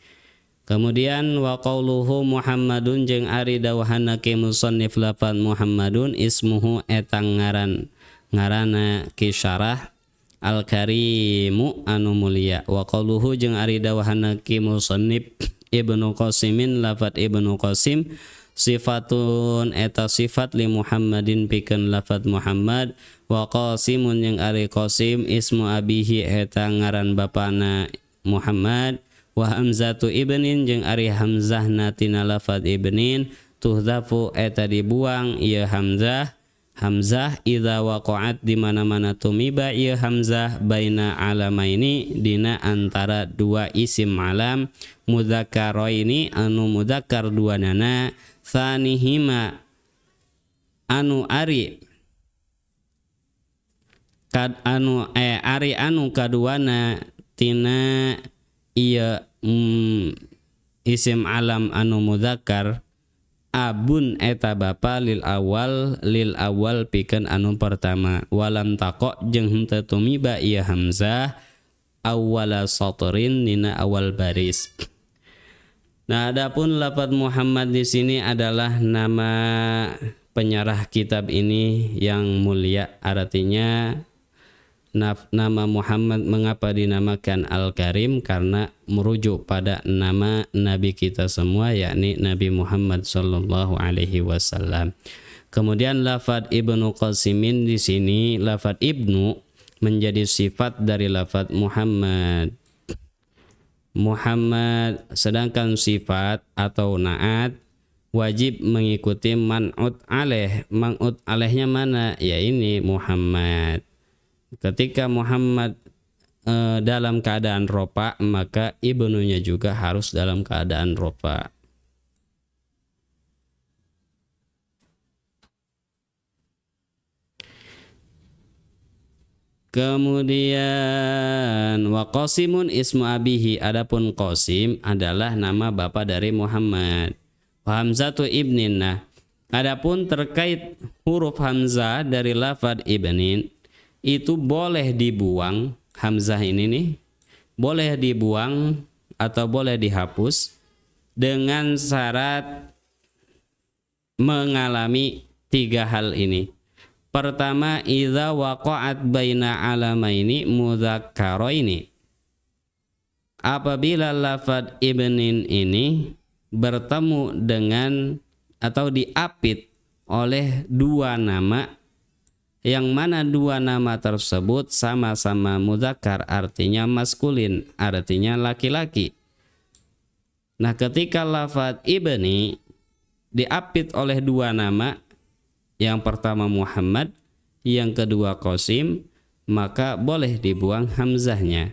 Kemudian wa qauluhu Muhammadun, jeung ari dawuhna ki musannif lafaz Muhammadun, ismuhu etang ngaranna ki syarah al-karimu anu mulia. Wa qauluhu, jeung ari dawuhna ki musannif Ibnu Qasimin lafaz Ibnu Qasim, sifatun eta sifat li Muhammadin pikeun lafaz Muhammad. Wa Qasimun, jeung ari Qasim ismu abihi eta ngaran bapana Muhammad. Wa hamzatu ibnin, jeung ari hamzah natina lafaz ibnin, tuhzafu eta dibuang ieu hamzah idza waqa'at di mana-mana tumiba ieu hamzah baina alamaini dina antara dua isim alam mudzakkaraini anu mudzakkar duanana, tsanihima anu ari kad anu ari anu kaduana tina iya isim alam anu mudzakkar abun eta bapa lil awal pikeun anu pertama walam taqo jeung henteu tumiba ieu hamzah awwala satrin dina awal baris. Nah, adapun lafaz Muhammad di sini adalah nama penyarah kitab ini yang mulia, artinya nama Muhammad mengapa dinamakan Al-Karim karena merujuk pada nama Nabi kita semua yakni Nabi Muhammad sallallahu alaihi wasallam. Kemudian lafaz Ibnu Qasimin di sini lafaz Ibnu menjadi sifat dari lafaz Muhammad. Muhammad sedangkan sifat atau naat wajib mengikuti man'ut alaih. Man'ut alaihnya mana? Ya ini Muhammad. Ketika Muhammad dalam keadaan rofa, maka ibnunya juga harus dalam keadaan rofa. Kemudian wa Qasimun ismu abihi, adapun Qasim adalah nama bapa dari Muhammad. Wa hamzatu ibnin, nah adapun terkait huruf hamzah dari lafaz ibnin itu boleh dibuang, hamzah ini nih boleh dibuang atau boleh dihapus dengan syarat mengalami 3 hal ini. Pertama, idza waqa'at baina alamaini mudzakkaraini, apabila lafaz ibnin ini bertemu dengan atau diapit oleh 2 nama yang mana 2 nama tersebut sama-sama mudzakkar artinya maskulin, artinya laki-laki. Nah, ketika lafaz ibni diapit oleh 2 nama, yang pertama Muhammad, yang kedua Qasim, maka boleh dibuang hamzahnya.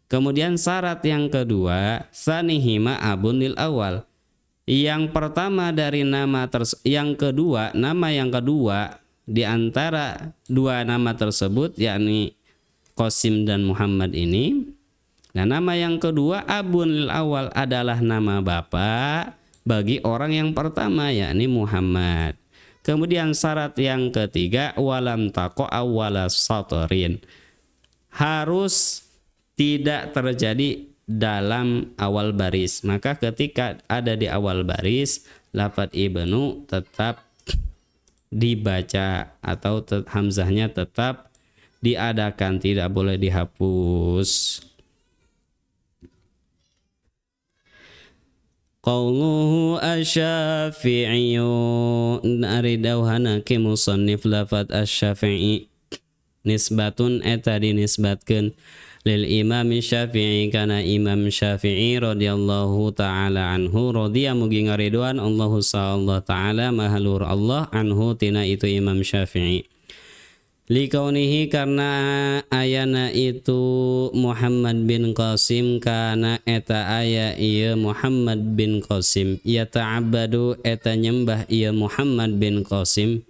Kemudian syarat yang kedua, sanihima abun lil awal. Yang pertama dari nama yang kedua, nama yang kedua di antara 2 nama tersebut yakni Qasim dan Muhammad ini. Nah, nama yang kedua abun lil awal adalah nama bapa bagi orang yang pertama yakni Muhammad. Kemudian syarat yang ketiga walam taqo awwala satrin, harus tidak terjadi dalam awal baris. Maka ketika ada di awal baris, lafaz ibnu tetap dibaca atau hamzahnya tetap diadakan, tidak boleh dihapus. Qauluhu asy-Syafi'iyyu aridauhana ki musannif lafaz asy-Syafi'i nisbatun eta dinisbatkeun lil Imam Syafi'i kana Imam Syafi'i radhiyallahu taala anhu, radhiya mugi ngaridwan Allahu sallallahu taala mahalur Allah anhu tina itu Imam Syafi'i. Likaunihi karena ayana itu Muhammad bin Qasim, kana eta aya ieu Muhammad bin Qasim ya ta'abbadu eta nyembah ieu Muhammad bin Qasim,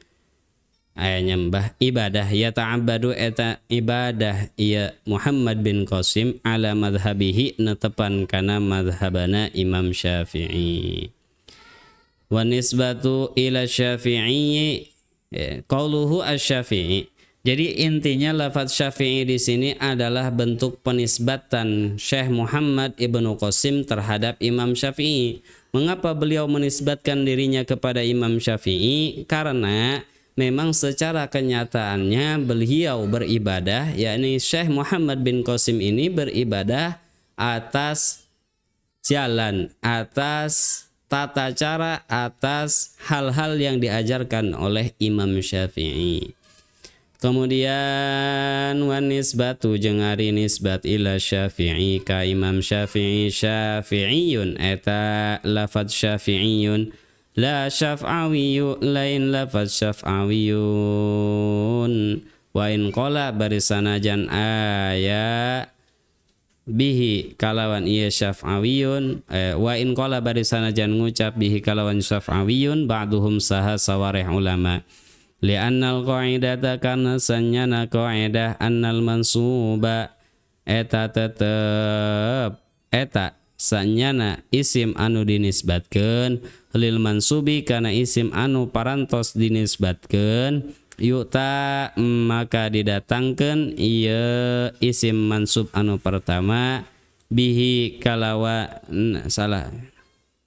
aya nyembah ibadah ya ta'abbadu eta ibadah ieu Muhammad bin Qasim ala madhabihi netepan kana madhabana Imam Syafi'i. Wa nisbatu ila Syafi'i qauluhu asy-Syafi'i. Jadi intinya lafaz Syafi'i di sini adalah bentuk penisbatan Syekh Muhammad ibnu Qasim terhadap Imam Syafi'i. Mengapa beliau menisbatkan dirinya kepada Imam Syafi'i? Karena memang secara kenyataannya beliau beribadah, yakni Syekh Muhammad bin Qasim ini beribadah atas jalan, atas tata cara, atas hal-hal yang diajarkan oleh Imam Syafi'i. Kemudian wanisbatu jeung ari nisbat ila Syafi'i ka Imam Syafi'i Syafi'iyun eta lafaz Syafi'iyun la Syaf'awiyyu lain lafaz Syaf'awiyun wa in qala barisanajan aya bihi kalawan ieu Syaf'awiyun wa in qala barisanajan ngucap bihi kalawan Syaf'awiyun ba'duhum saha sawarih ulama. Li'annal qa'idata karena sanyana qa'idah annal mansuba eta tetep eta sanyana isim anu dinisbatkeun lil mansubi kana isim anu parantos dinisbatkeun yuta maka didatangkeun ieu isim mansub anu pertama bihi kalawan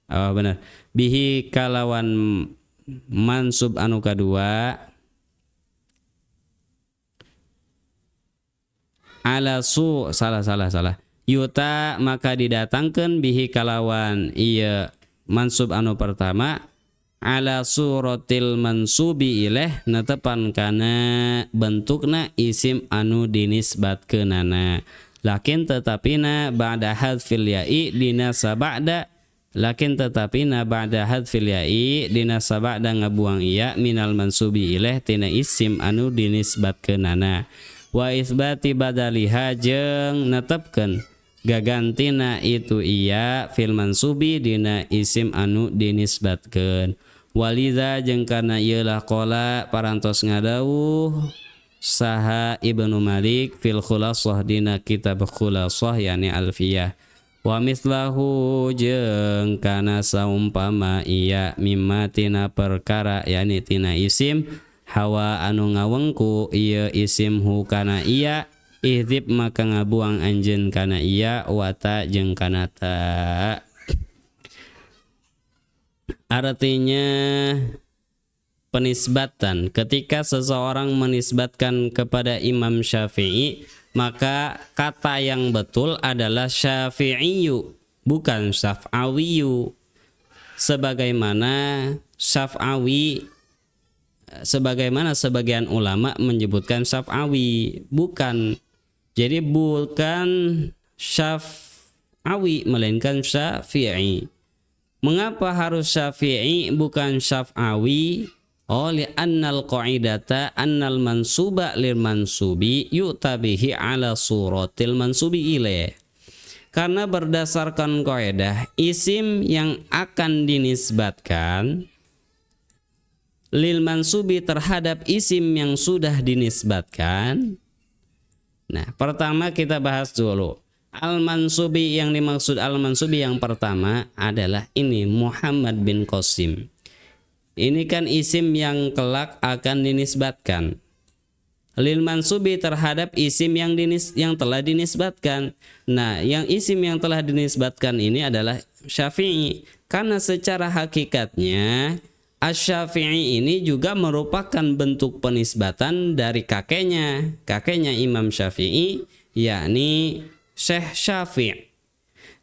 bener bihi kalawan mansub anu kadua ala salah yuta maka didatangkeun bihi kalawan ieu mansub anu pertama ala suratil mansubi ilaih netepan kana bentukna isim anu dinisbatkeunana lakin tetapina ba'da hadfil ya'i dina sabada lakin tetapina ba'da hadfil ya'i dina sabada ngabuang iya minal mansubi ilaih tina isim anu dinisbatkeunana wa isbati badaliha jeung netepkeun gagantina itu iya fil mansubi dina isim anu dinisbatkeun walidza jeung kana ieu lah qala parantos ngadawuh saha Ibnu Malik fil khulasah dina kitab khulasah yani alfiyah wa mislahu jeung kana saumpama iya mimma tina perkara yani tina isim hawa anu ngawengku ieu isim hu kana iya ihdib maka ngabuang anjeun kana iya wata jeung kana ta. Artinya penisbatan ketika seseorang menisbatkan kepada Imam Syafi'i maka kata yang betul adalah Syafi'iyu bukan Syaf'awiyu sebagaimana sebagian ulama menyebutkan Syaf'awi bukan. Jadi bukan Syaf'awi melainkan Syafi'i. Mengapa harus Syafi'i bukan Syaf'awi? Li'annal qa'idata annal mansuba lil mansubi yu'tabihi ala suratil mansubi ilaih. Karena berdasarkan kaidah isim yang akan dinisbatkan lil mansubi terhadap isim yang sudah dinisbatkan. Nah, pertama kita bahas dulu. Al-mansubi yang dimaksud al-mansubi yang pertama adalah ini Muhammad bin Qasim. Ini kan isim yang kelak akan dinisbatkan. Lil mansubi terhadap isim yang telah dinisbatkan. Nah, yang isim yang telah dinisbatkan ini adalah Syafi'i. Karena secara hakikatnya Asy-Syafi'i ini juga merupakan bentuk penisbatan dari kakeknya Imam Syafi'i, yakni Syekh Syafi'.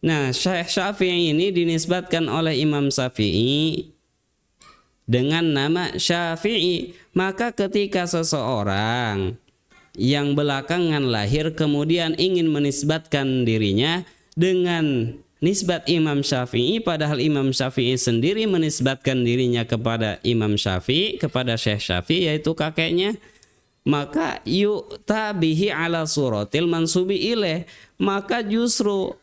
Nah, Syekh Syafi'i ini dinisbatkan oleh Imam Syafi'i dengan nama Syafi'i. Maka ketika seseorang yang belakangan lahir kemudian ingin menisbatkan dirinya dengan nisbat Imam Syafi'i, padahal Imam Syafi'i sendiri menisbatkan dirinya kepada Imam Syafi'i, kepada Syekh Syafi'i yaitu kakeknya, maka yu'ta bihi ala suratil mansubi ilaih. Maka justru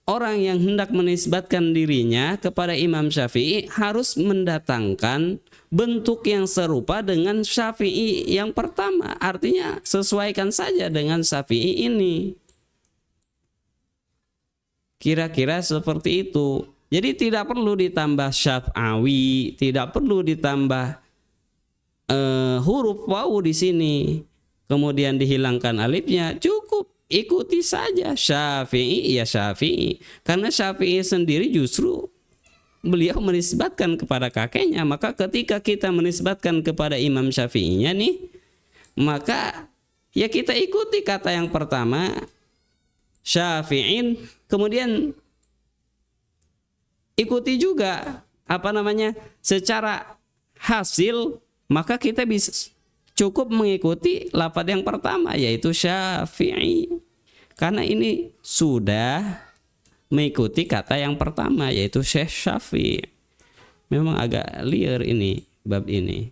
orang yang hendak menisbatkan dirinya kepada Imam Syafi'i harus mendatangkan bentuk yang serupa dengan Syafi'i yang pertama. Artinya sesuaikan saja dengan Syafi'i ini. Kira-kira seperti itu. Jadi tidak perlu ditambah Syaf'awi, tidak perlu ditambah huruf wawu di sini. Kemudian dihilangkan alifnya, cukup ikuti saja Syafi'i ya Syafi'i. Karena Syafi'i sendiri justru beliau menisbatkan kepada kakeknya. Maka ketika kita menisbatkan kepada Imam Syafi'inya nih, maka ya kita ikuti kata yang pertama Syafi'in, kemudian ikuti juga secara hasil, maka kita bisa cukup mengikuti lafaz yang pertama yaitu Syafi'i. Karena ini sudah mengikuti kata yang pertama yaitu Syekh Syafi'i. Memang agak liar ini bab ini.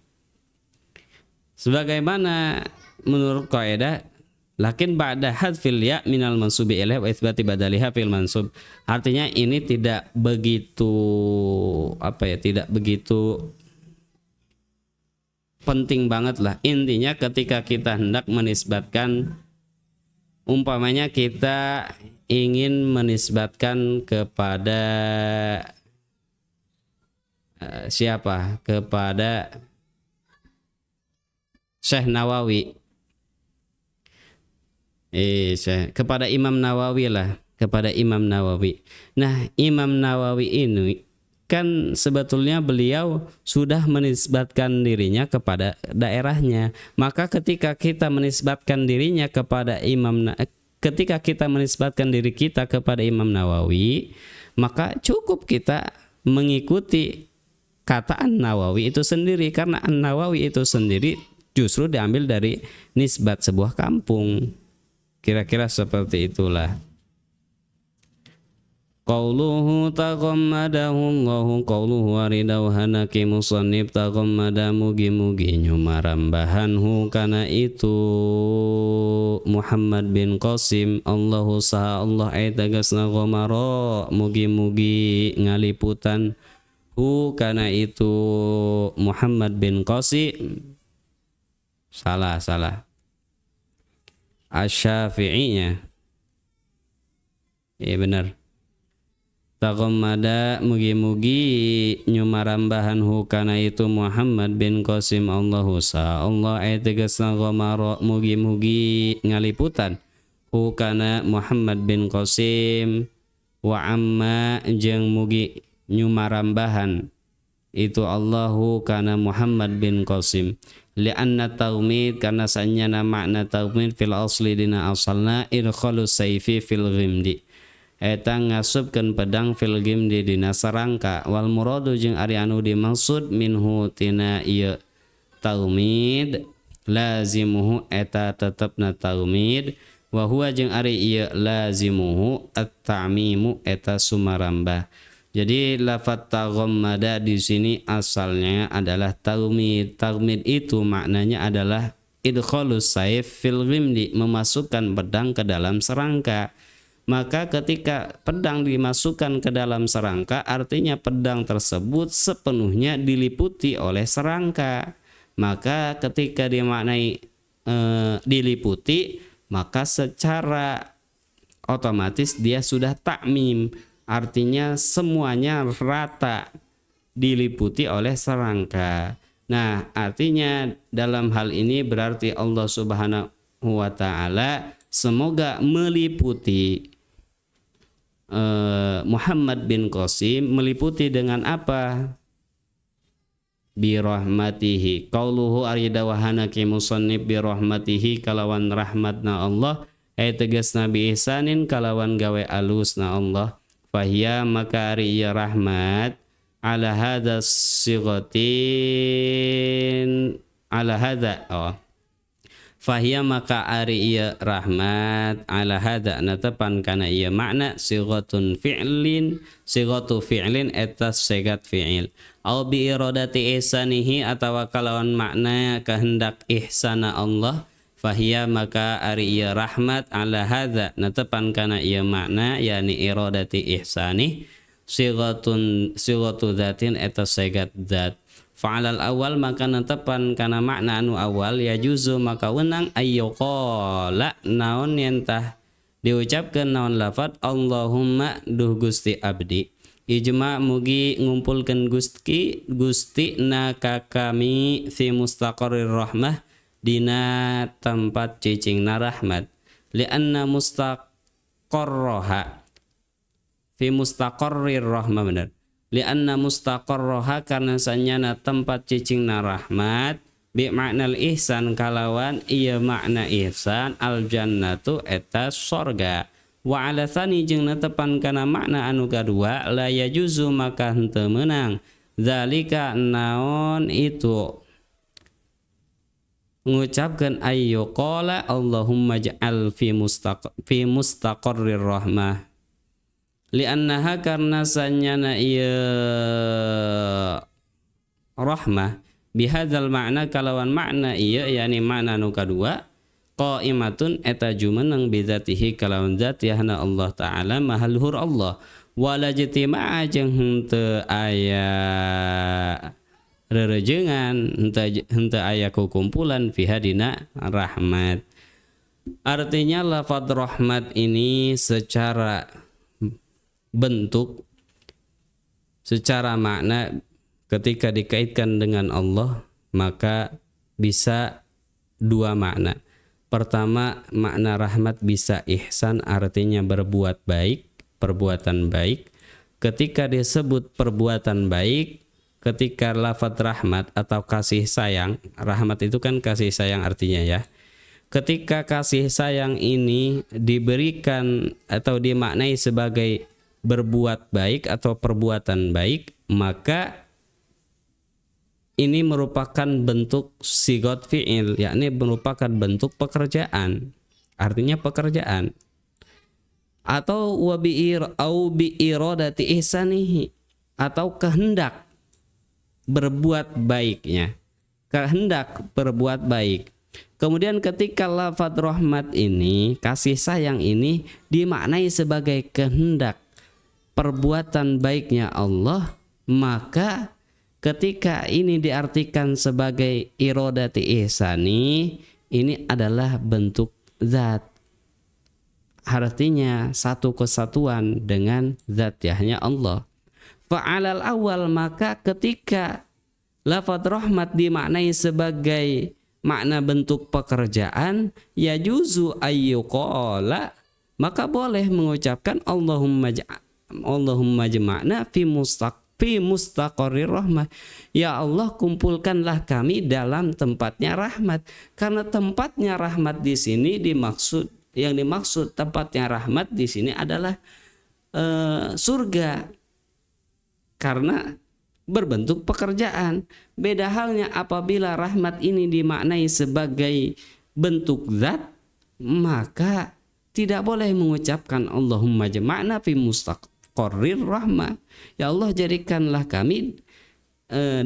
Sebagaimana menurut kaidah lakin ba'da hadfil ya minal mansubi ilaih wa itsbati badaliha fil mansub. Artinya ini tidak begitu tidak begitu penting banget lah. Intinya ketika kita hendak menisbatkan Umpamanya kita ingin menisbatkan kepada siapa? Kepada Syekh Nawawi. Kepada Imam Nawawi lah, kepada Imam Nawawi. Nah, Imam Nawawi ini kan sebetulnya beliau sudah menisbatkan dirinya kepada daerahnya. Maka ketika kita menisbatkan dirinya kepada ketika kita menisbatkan diri kita kepada Imam Nawawi, maka cukup kita mengikuti kata An-Nawawi itu sendiri, karena An-Nawawi itu sendiri justru diambil dari nisbat sebuah kampung. Kira-kira seperti itulah. Qauluhu taqammadahu Allahu qauluhu waridau hanaki musannif taqammada mugi-mugi nyumarambahanhu kana itu Muhammad bin Qasim Allahu saha Allah tegasna ghamara mugi-mugi ngaliputan hu kana itu Muhammad bin Qasim. Salah Asy-Syafi'inya. Iya benar. Taqammada mugi-mugi nyumarambahan hu kana itu Muhammad bin Qasim Allahu sa Allah tegasna ghamara mugi-mugi ngaliputan hu kana Muhammad bin Qasim wa amma jeung mugi nyumarambahan itu Allahu kana Muhammad bin Qasim li'anna taghmid karena sanyana makna taghmid fil asli dina asalna idkhalus sayfi fil ghimdi eta ngasupkeun pedang fil ghimdi dina sarangka wal muradu jeung ari anu dimaksud minhu tina ieu taghmid lazimuhu eta tetepna taghmid wa huwa jeung ari ieu lazimuhu at-ta'mimu eta sumarambah. Jadi lafaz taghammada di sini asalnya adalah taghmid. Taghmid itu maknanya adalah idkhalus sayf fil ghimdi, memasukkan pedang ke dalam serangka. Maka ketika pedang dimasukkan ke dalam serangka, artinya pedang tersebut sepenuhnya diliputi oleh serangka. Maka ketika dimaknai diliputi, maka secara otomatis dia sudah takmim. Artinya semuanya rata diliputi oleh serangka. Nah, artinya dalam hal ini berarti Allah Subhanahu wa Ta'ala semoga meliputi Muhammad bin Qasim, meliputi dengan apa? Birahmatihi. Qauluhu aridawahana ki musannib birahmatihi kalawan rahmatna Allah tegasna bi ihsanin kalawan gawe alusna Allah. Fahya maka ari ieu rahmat ala hadza sighatin ala hadza fahya maka ari ieu rahmat ala hadza natepan kana ieu makna sighatun fi'lin sighatu fi'lin eta segat fi'il au bi iradati ihsanihi atawa kalawan makna kehendak ihsana Allah. Fahia maka ari ieu rahmat ala hadza natepan kana ieu makna yakni iradati ihsani sighatu dzatin eta segat zat fa'alal awal maka natepan kana makna anu awal ya juzu maka wenang ayyuqala naon yen tah diucapkeun naon lafaz Allahumma duh Gusti abdi ijma mugi ngumpulkeun Gusti na ka kami fi mustaqarrir rahmah dina tempat cicingna rahmat lianna mustaqarraha fi mustaqarrir rahmah benar lianna mustaqarraha karena sanyana tempat cicingna rahmat bi maknal ihsan kalawan ieu makna ihsan al jannatu eta sorga wa ala tsani jeung netepan kana makna anu kadua la yajuzu maka henteu meunang zalika naon itu mengucapkan ayyuqala Allahumma ja'al fi mustaqarrir rahmah li'annaha karena sanyana iya rahmah bihadzal makna kalawan makna iya yakni makna nu kadua qaimatun eta jumeneng bidzatihi kalawan zat yahna Allah taala maha luhur Allah wala jatima'a jeung henteu aya rerejengan henteu aya kukumpulan fi hadina rahmat Artinya lafadz rahmat ini secara bentuk, secara makna ketika dikaitkan dengan Allah maka bisa dua makna. Pertama, makna rahmat bisa ihsan, artinya berbuat baik, perbuatan baik. Ketika disebut perbuatan baik, ketika lafadz rahmat atau kasih sayang, rahmat itu kan kasih sayang artinya ya. Ketika kasih sayang ini diberikan atau dimaknai sebagai berbuat baik atau perbuatan baik, maka ini merupakan bentuk sigot fi'il, yakni merupakan bentuk pekerjaan, artinya pekerjaan. Atau bi iradati ihsanihi, atau kehendak berbuat baiknya, kehendak berbuat baik. Kemudian ketika lafadz rahmat ini, kasih sayang ini dimaknai sebagai kehendak perbuatan baiknya Allah, maka ketika ini diartikan sebagai iradati ihsani, ini adalah bentuk zat. Artinya satu kesatuan dengan zatnya Allah. Fa'alal awal, maka ketika lafadz rahmat dimaknai sebagai makna bentuk pekerjaan, ya juzu ayyuqala, maka boleh mengucapkan Allahumma jama'na fi mustaqarrir rahmah. Ya Allah, kumpulkanlah kami dalam tempatnya rahmat. Karena tempatnya rahmat di sini yang dimaksud tempatnya rahmat di sini adalah surga. Karena berbentuk pekerjaan. Beda halnya apabila rahmat ini dimaknai sebagai bentuk zat, maka tidak boleh mengucapkan Allahumma jama'na fi mustaqarrir rahmah. Ya Allah, jadikanlah kami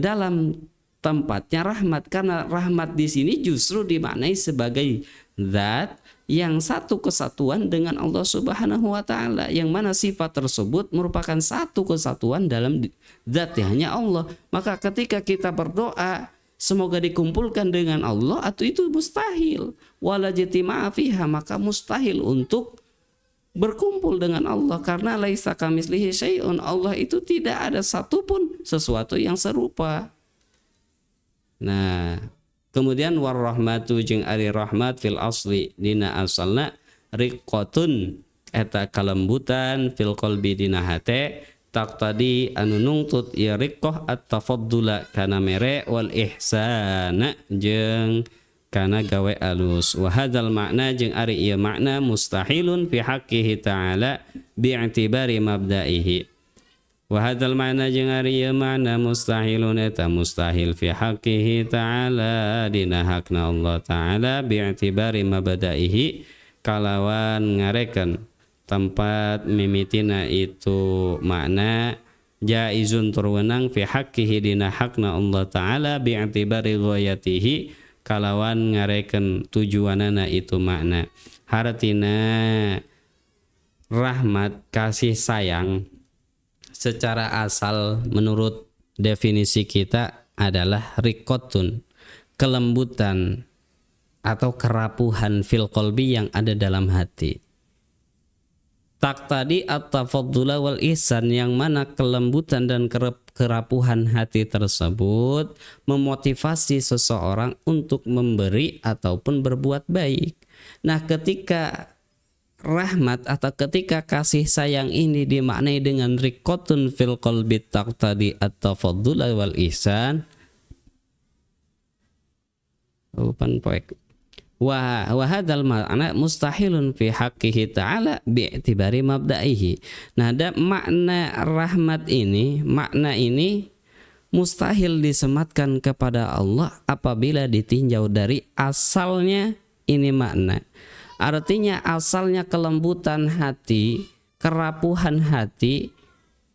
dalam tempatnya rahmat, karena rahmat di sini justru dimaknai sebagai zat yang satu kesatuan dengan Allah Subhanahu wa taala, yang mana sifat tersebut merupakan satu kesatuan dalam zatnya Allah. Maka ketika kita berdoa semoga dikumpulkan dengan Allah, atau itu mustahil, wala jatima'a fiha, maka mustahil untuk berkumpul dengan Allah, karena laisa kamitslihi syai'un, Allah itu tidak ada satupun sesuatu yang serupa. Nah, kemudian warahmatu jeung ari rahmat fil asli dina asalna riqqatun eta kalembutan fil qalbi dina hate, taqtadi anu nungtut ya riqqah at-tafaddula kana mere wal ihsana jeung kana gawe alus. Wa hadzal makna jeung ari ieu makna mustahilun fi haqqihi ta'ala bi'tibari mabda'ihi. Wa hadzal makna jeung ari ieu makna mustahilun eta mustahil fi haqqihi ta'ala dina hakna Allah ta'ala bi'tibari mabda'ihi, kalawan ngarekeun tempat mimitina itu makna jaizun turwenang fi haqqihi dina hakna Allah ta'ala bi'tibari ghayatihi, kalawan ngarekeun tujuanana itu makna. Hartina rahmat kasih sayang secara asal menurut definisi kita adalah riqotun, kelembutan atau kerapuhan fil qalbi yang ada dalam hati. Taqtadi at-tafaddula wal ihsan, yang mana kelembutan dan kerapuhan hati tersebut memotivasi seseorang untuk memberi ataupun berbuat baik. Nah, ketika rahmat atau ketika kasih sayang ini dimaknai dengan riqotun fil qalbi taqtadi at-tafaddula wal ihsan, wa hadzal ma'na mustahilun fi haqqihi ta'ala bi'tibari mabda'ihi. Nah, ada makna rahmat ini, makna ini mustahil disematkan kepada Allah apabila ditinjau dari asalnya ini makna. Artinya asalnya kelembutan hati, kerapuhan hati,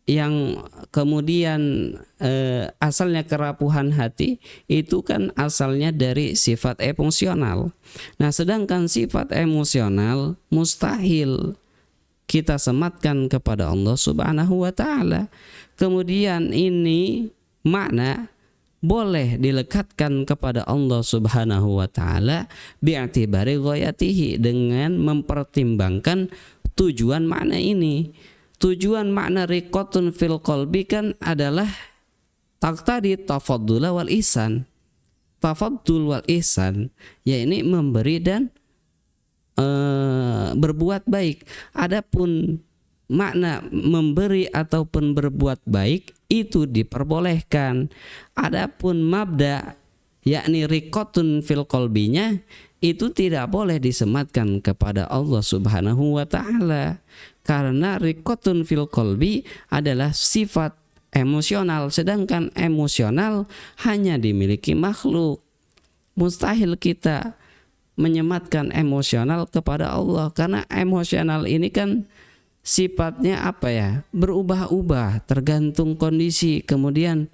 yang kemudian asalnya kerapuhan hati itu kan asalnya dari sifat emosional. Nah, sedangkan sifat emosional mustahil kita sematkan kepada Allah Subhanahu wa taala. Kemudian ini makna boleh dilekatkan kepada Allah Subhanahu wa taala bi'tibari ghayatihi, dengan mempertimbangkan tujuan makna ini. Tujuan makna riqatun fil qalbi kan adalah taqtadi tafaddul wal ihsan. Tafaddul wal ihsan, yakni memberi dan berbuat baik. Adapun makna memberi ataupun berbuat baik itu diperbolehkan. Adapun mabda yakni riqatun fil qalbinya itu tidak boleh disematkan kepada Allah Subhanahu wa taala, karena riqatun fil qalbi adalah sifat emosional, sedangkan emosional hanya dimiliki makhluk. Mustahil kita menyematkan emosional kepada Allah, karena emosional ini kan sifatnya apa ya, berubah-ubah tergantung kondisi, kemudian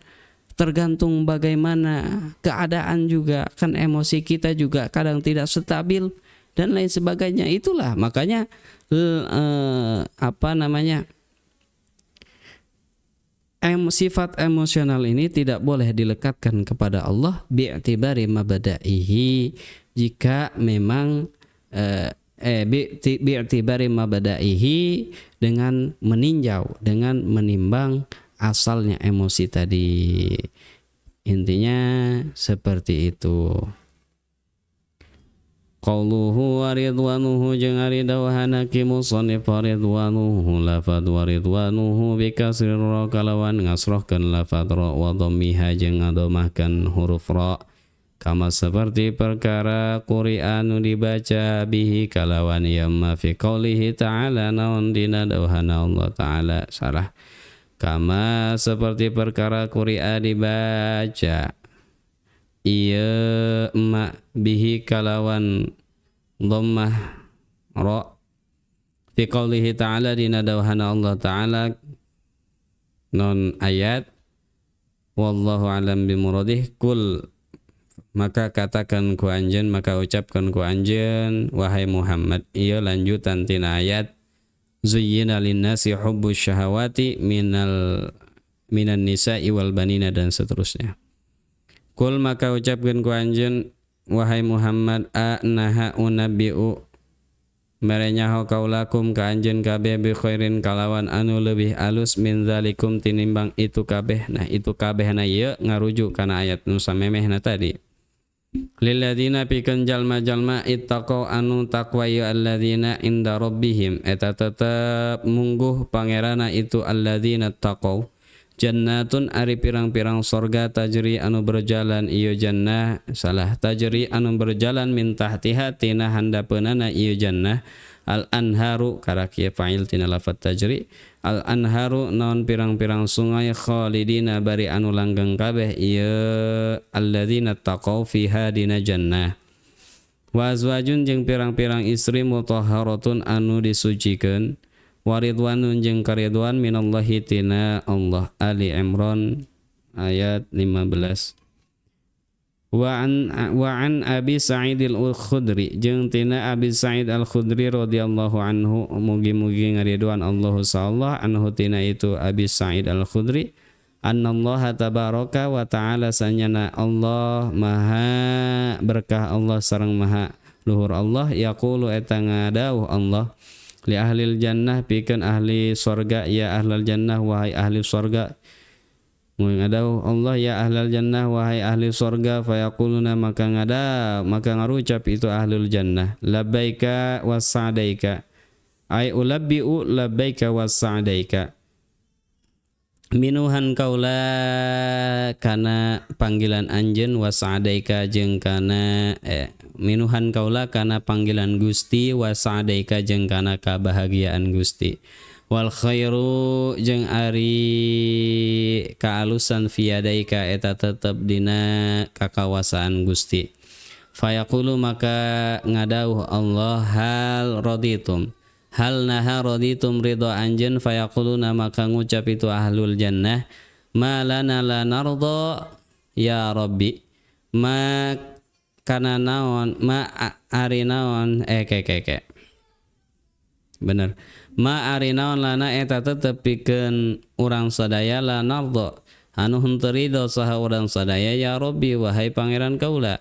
tergantung bagaimana keadaan juga, kan emosi kita juga kadang tidak stabil dan lain sebagainya. Itulah makanya sifat emosional ini tidak boleh dilekatkan kepada Allah bi'tibari mabada'ihi, jika memang bi'tibari mabada'ihi, dengan meninjau, dengan menimbang asalnya emosi tadi. Intinya seperti itu. Qauluhu wa ridwanuhu, jeung ari dawuhana ki musannif ridwanuhu lafadz wa ridwanuhu bi kasri ra kalawan ngasrohkeun lafadz ra wa dhammiha, jeung ngadomahkeun huruf ra, kama seperti perkara qur'anu dibaca bihi kalawan yamma fi qaulihi ta'ala, naon dina dawuhana Allah ta'ala, salah, kama seperti perkara qur'a dibaca iya ma bihi kalawan dhammah ra fi qaulihi ta'ala, dina dawuhana Allah ta'ala non ayat wallahu alam bimuradih, kul maka katakan ku anjeun, maka ucapkan ku anjeun wahai Muhammad, ieu lanjutan tina ayat zuyyina linnasi hubbus syahawati minan nisa'i wal banina dan seterusnya. Kul maka ucapkan ku anjeun wahai Muhammad, anaha unabbi'u merenyaho kaulakum ka anjeun kabeh bi khairin kalawan anu leuwih alus min zalikum tinimbang itu kabeh. Nah itu kabehna ieu ngarujuk kana ayat nu samemehna tadi. Lilladzina pikeun jalma-jalma ittaqau anu taqwa ya alladzina inda rabbihim, eta tetep mungguh pangerana itu alladzina taqau, jannatun ari pirang-pirang sorga tajri anu berjalan ieu jannah, salah, tajri anu berjalan min tahtiha tina handapeunana ieu jannah, al anharu karakia fa'il tina lafaz tajri, al anharu naon pirang-pirang sungai, khalidina bari anu langgeng kabeh ieu alladzina taqau fiha dina jannah, wa azwajun jeung pirang-pirang istri mutahharatun anu disucikeun, waridwanun jeung karidwan minallahi tina Allah. Ali Imran ayat 15. Wa an Abi Sa'id al-Khudri, jeung tina Abi Sa'id al-Khudri radhiyallahu anhu, mugi-mugi ngaridwan Allah sallallahu anhu tina itu Abi Sa'id al-Khudri, annallaha tabaraka wa ta'ala, sanyana Allah maha berkah Allah sareng maha luhur Allah, yaqulu eta ngadawuh Allah li ahlil jannah pikeun ahli surga, ya ahlal jannah wahai ahli surga, ngadawuh Allah ya ahlal jannah wahai ahli surga, fayaquluna maka ngarucap itu ahlul jannah, labbaika wa sa'daika, ay ulabbi'u labbaika wa sa'daika, minuhan kaula kana panggilan anjeun, wa sa'daika jeung kana minuhan kaula kana panggilan Gusti, wa sa'daika jeung kana kabahagiaan Gusti, wal khairu jeung ari kaalusan fiyadaika eta tetep dina kakawasaan Gusti. Fayaqulu maka ngadauh Allah, hal raditum, hal naha raditum ridha anjeun, fayaquluna maka ngucap itu ahlul jannah, ma lana la narda ya rabbi, ma kana naon, ma ari naon bener, ma ari naon lana eta tetep pikeun urang sadaya la narda anu henteu ridho saha urang sadaya ya Rabbi wahai pangeran kaula.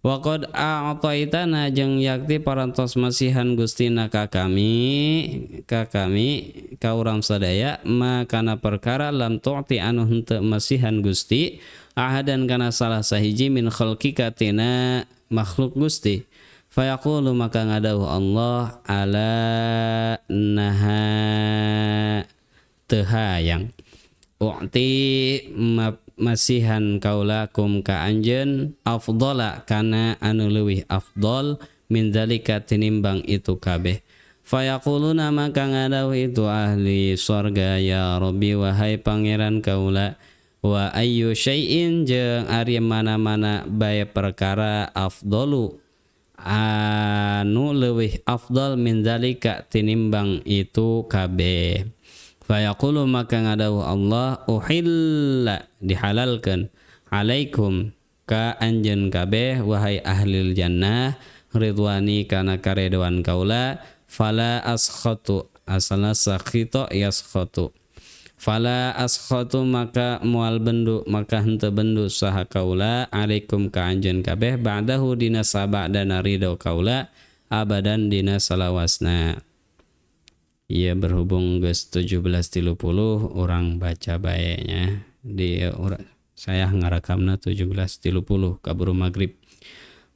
Wa qad a'taitana jeung yakti parantos masihan Gustina ka kami ka urang sadaya makana perkara lam tu'ti anu henteu masihan Gusti ahadan kana salah sahiji min khalqika tina makhluk Gusti. Fayaqulu maka ngadauh Allah ala naha tehayang u'ti masihan kaulakum ka anjeun afdala kana anu leuwih afdal min zalika tinimbang itu kabeh. Fayaquluna maka ngadauh itu ahli surga ya Rabbi wahai pangeran kaula wa ayyu syai'in jeung ari mana-mana bae perkara afdalu anu leuwih afdal min zalika tinimbang itu kabeh. Fayaqulu maka ngadauh Allah uhilla dihalalkeun alaikum ka anjeun kabeh wahai ahlil jannah ridwani kana karedoan kaula fala askhatu asalna sakhito yaskhatu fala askhatu maka moal bendu maka henteu bendu saha kaula alaikum ka anjeun kabeh ba'dahu dina sabadana ridho kaula abadan dina salawasna. Ia berhubung geus 17.30 orang baca bae-nya di saya ngarakamna 17.30 kaburu maghrib.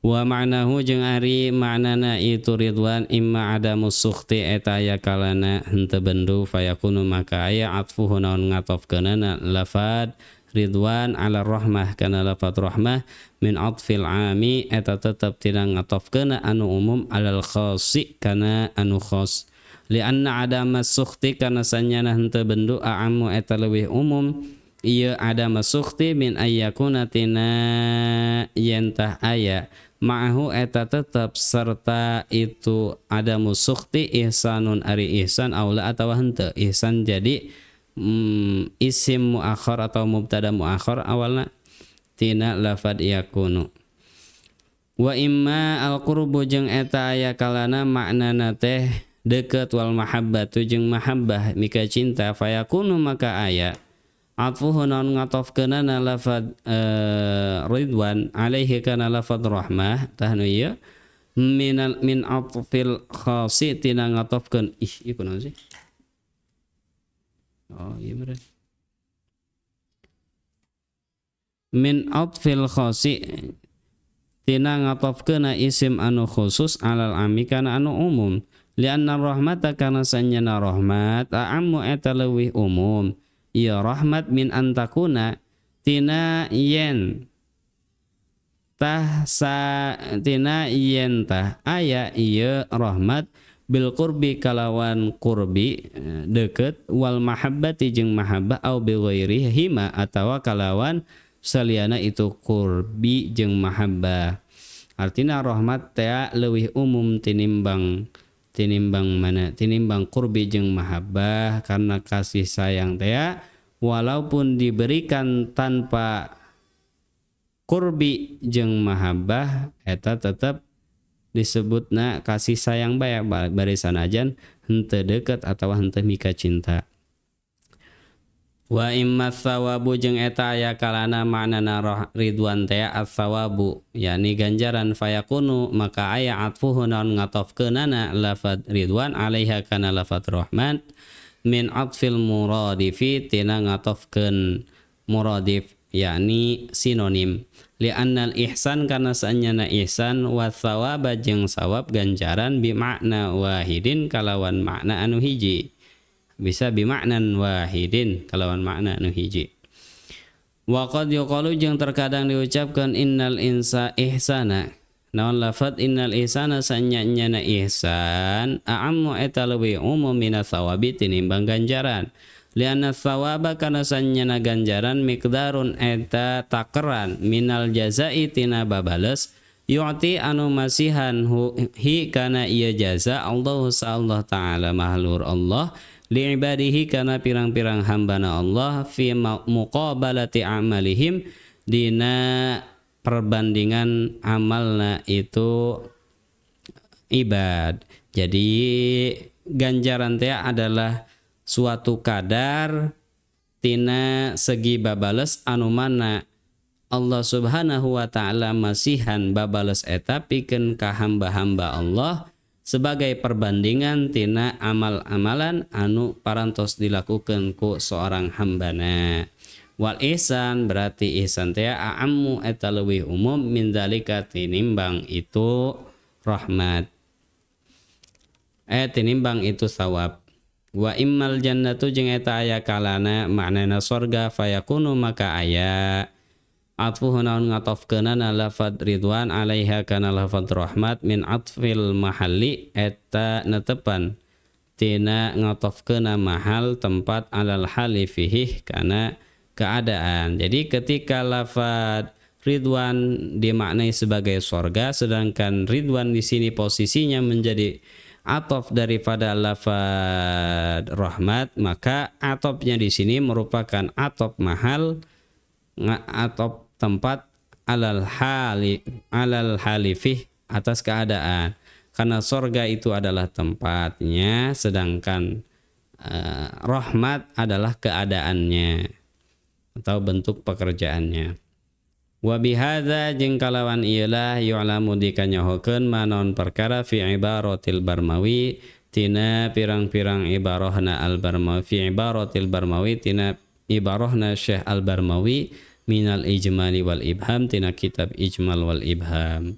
Wa ma'nahu jeung ari maknana itu ridwan imma adamus sukhti eta aya kalana henteu bendu fayakunu maka aya atfuhu naon ngatofkeunana lafad ridwan ala rahmah kana lafad rahmah min atfil ami eta tetep tina ngatofkeuna anu umum alal khasi kana anu khas. Lianna adama sukhti kana sanyana henteu bendu a'ammu eta leuwih umum ieu adama sukhti min ayyakuna tina yentah aya ma'ahu eta tetep serta itu adamu sukhti ihsanun ari ihsan aula atawa henteu ihsan jadi isim muakhar atau mubtada muakhar awalna tina lafad yakunu. Wa imma al-qurbu jeung eta aya kalana maknana teh deket wal mahabbatu jeung mahabbah mika cinta fayakunu maka aya atfuhu naon ngatofkeunana lafad ridwan alaihi kana lafad rahmah tahnu ieu min atfil khasi tina ngatofkeun ieu kunaon sih oh ieu bener min atfil khasi tina ngatofkeuna isim anu khusus alal ami kana anu umum. Lianna rahmata kana sanyana rahmat a'ammu eta leuwih umum ieu rahmat min antakuna tina yen tah aya ieu rahmat bil qurbi kalawan qurbi deket wal mahabbati jeung mahabbah au bi ghairi hima atawa kalawan saliyana itu qurbi jeung mahabbah. Artina rahmat teh leuwih umum tinimbang qurbi jeung mahabbah karena kasih sayang teh walaupun diberikan tanpa qurbi jeung mahabbah eta tetep disebutna kasih sayang bae bari sanajan henteu deukeut atawa henteu mika cinta. Wa imma tsawabu jeung eta aya kalana maknana ridwan teh as-sawabu yakni ganjaran fayakunu maka aya atfuhu naon ngatofkeunana lafad ridwan alaiha kana lafad rahmat min atfil muradifi tina ngatofkeun muradif yakni sinonim li'annal ihsan kana sanyana ihsan wa tsawaba jeung sawab ganjaran bi makna wahidin kalawan makna anu hiji bisa bimaknan wahidin kalawan makna anu hiji. Wa qad yuqalu jeung terkadang diucapkan innal insa ihsana naon lafad innal ihsana sanyana ihsan a'ammu eta leuwih umum mina tsawabi tinimbang ganjaran lianna tsawaba kana sanyana ganjaran miqdarun eta takeran minal jazai tina babales yu'ti anu masihan hi kana ieu jaza Allah ta'ala mahlur Allah li'ibadihi kana pirang-pirang hambana Allah fi muqabalati amalihim dina perbandingan amalna itu ibad. Jadi ganjaran teh adalah suatu kadar tina segi babales anu mana Allah Subhanahu wa taala masihan babales eta pikeun ka hamba-hamba Allah sebagai perbandingan tina amal-amalan anu parantos dilakukeun ku seorang hambana. Wal ihsan berarti ihsan teh a'ammu eta leuwih umum min zalika tinimbang itu rahmat. Tinimbang itu sawab. Wa immal jannatu jeung eta aya kalana maknana sorga fayakunu maka aya atfuhu naun ngatofkeunana lafad ridwan alaiha kana lafad rahmat min atfil mahalli eta netepan tina ngatofkeuna mahal tempat alal hali fihi kana keadaan. Jadi ketika lafad ridwan dimaknai sebagai sorga, sedangkan ridwan di sini posisinya menjadi atof daripada lafad rahmat, maka atofnya di sini merupakan atof mahal, atof tempat alal halifih atas keadaan. Karena sorga itu adalah tempatnya, sedangkan rahmat adalah keadaannya atau bentuk pekerjaannya. Wa bihadza jeung kalawan ieulah yu'lamu dikanyahokeun manon perkara fi ibaratil barmawi tina pirang-pirang ibarahna al-barmawi fi ibaratil barmawi tina ibarahna Syekh al-Barmawi minal ijmali wal ibham tina kitab ijmal wal ibham.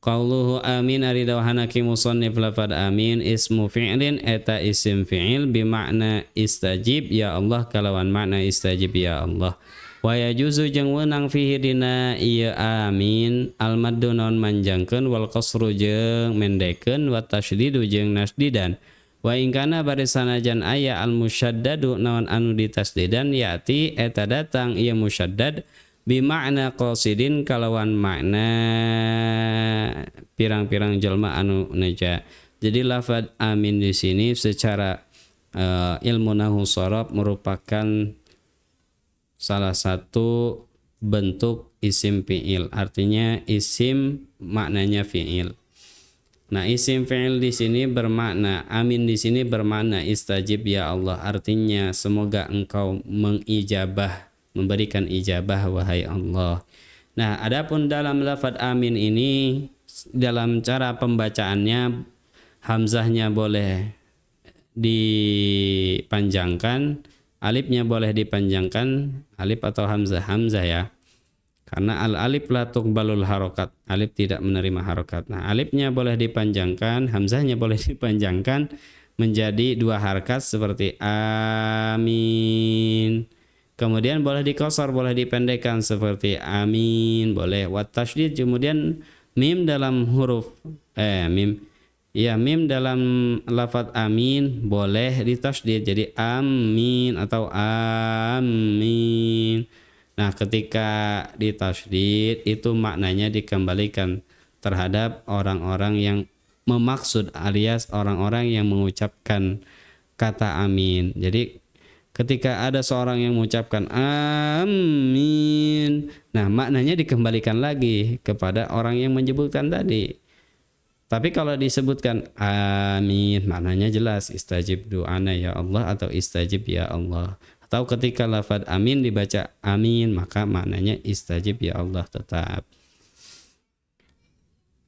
Qauluhu amin ari dawahana ki musannif lafad amin ismu fi'lin eta isim fi'il bimakna istajib ya Allah kalawan makna istajib ya Allah. Wa yajuzu jeung weunang fihi dina ieu amin al maddu naon manjangkeun wal qasru jeung mendekeun wa tasydidu jeung nasdidan. Wa in kana bari sanajan aya al musyaddadu naon anu ditasdidan yati eta datang ieu musyaddad bimakna qasidin kalawan makna pirang-pirang jelma anu neja. Jadi lafad amin di sini secara ilmu nahwu sharaf merupakan salah satu bentuk isim fi'il. Artinya isim maknanya fi'il. Nah, isim fi'il di sini bermakna amin di sini bermakna istajib ya Allah. Artinya semoga engkau mengijabah, memberikan ijabah wahai Allah. Nah, adapun dalam lafaz amin ini dalam cara pembacaannya hamzahnya boleh dipanjangkan, alifnya boleh dipanjangkan, alif atau hamzah ya. Karena al-alif la tuqbalul harokat, alif tidak menerima harokat. Nah, alifnya boleh dipanjangkan, hamzahnya boleh dipanjangkan menjadi dua harakat seperti amin. Kemudian boleh dikosor, boleh dipendekkan seperti amin, boleh. Wat tasydid kemudian mim dalam huruf mim dalam lafaz amin boleh ditasydid jadi amin atau amin. Nah, ketika ditasydid itu maknanya dikembalikan terhadap orang-orang yang memaksud alias orang-orang yang mengucapkan kata amin. Jadi ketika ada seorang yang mengucapkan amin, nah maknanya dikembalikan lagi kepada orang yang menyebutkan tadi. Tapi kalau disebutkan amin, maknanya jelas istajib du'ana ya Allah atau istajib ya Allah. Atau ketika lafaz amin dibaca amin, maka maknanya istajib ya Allah tetap.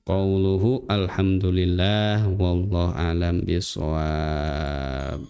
Qauluhu alhamdulillah wallahu alam bisawab.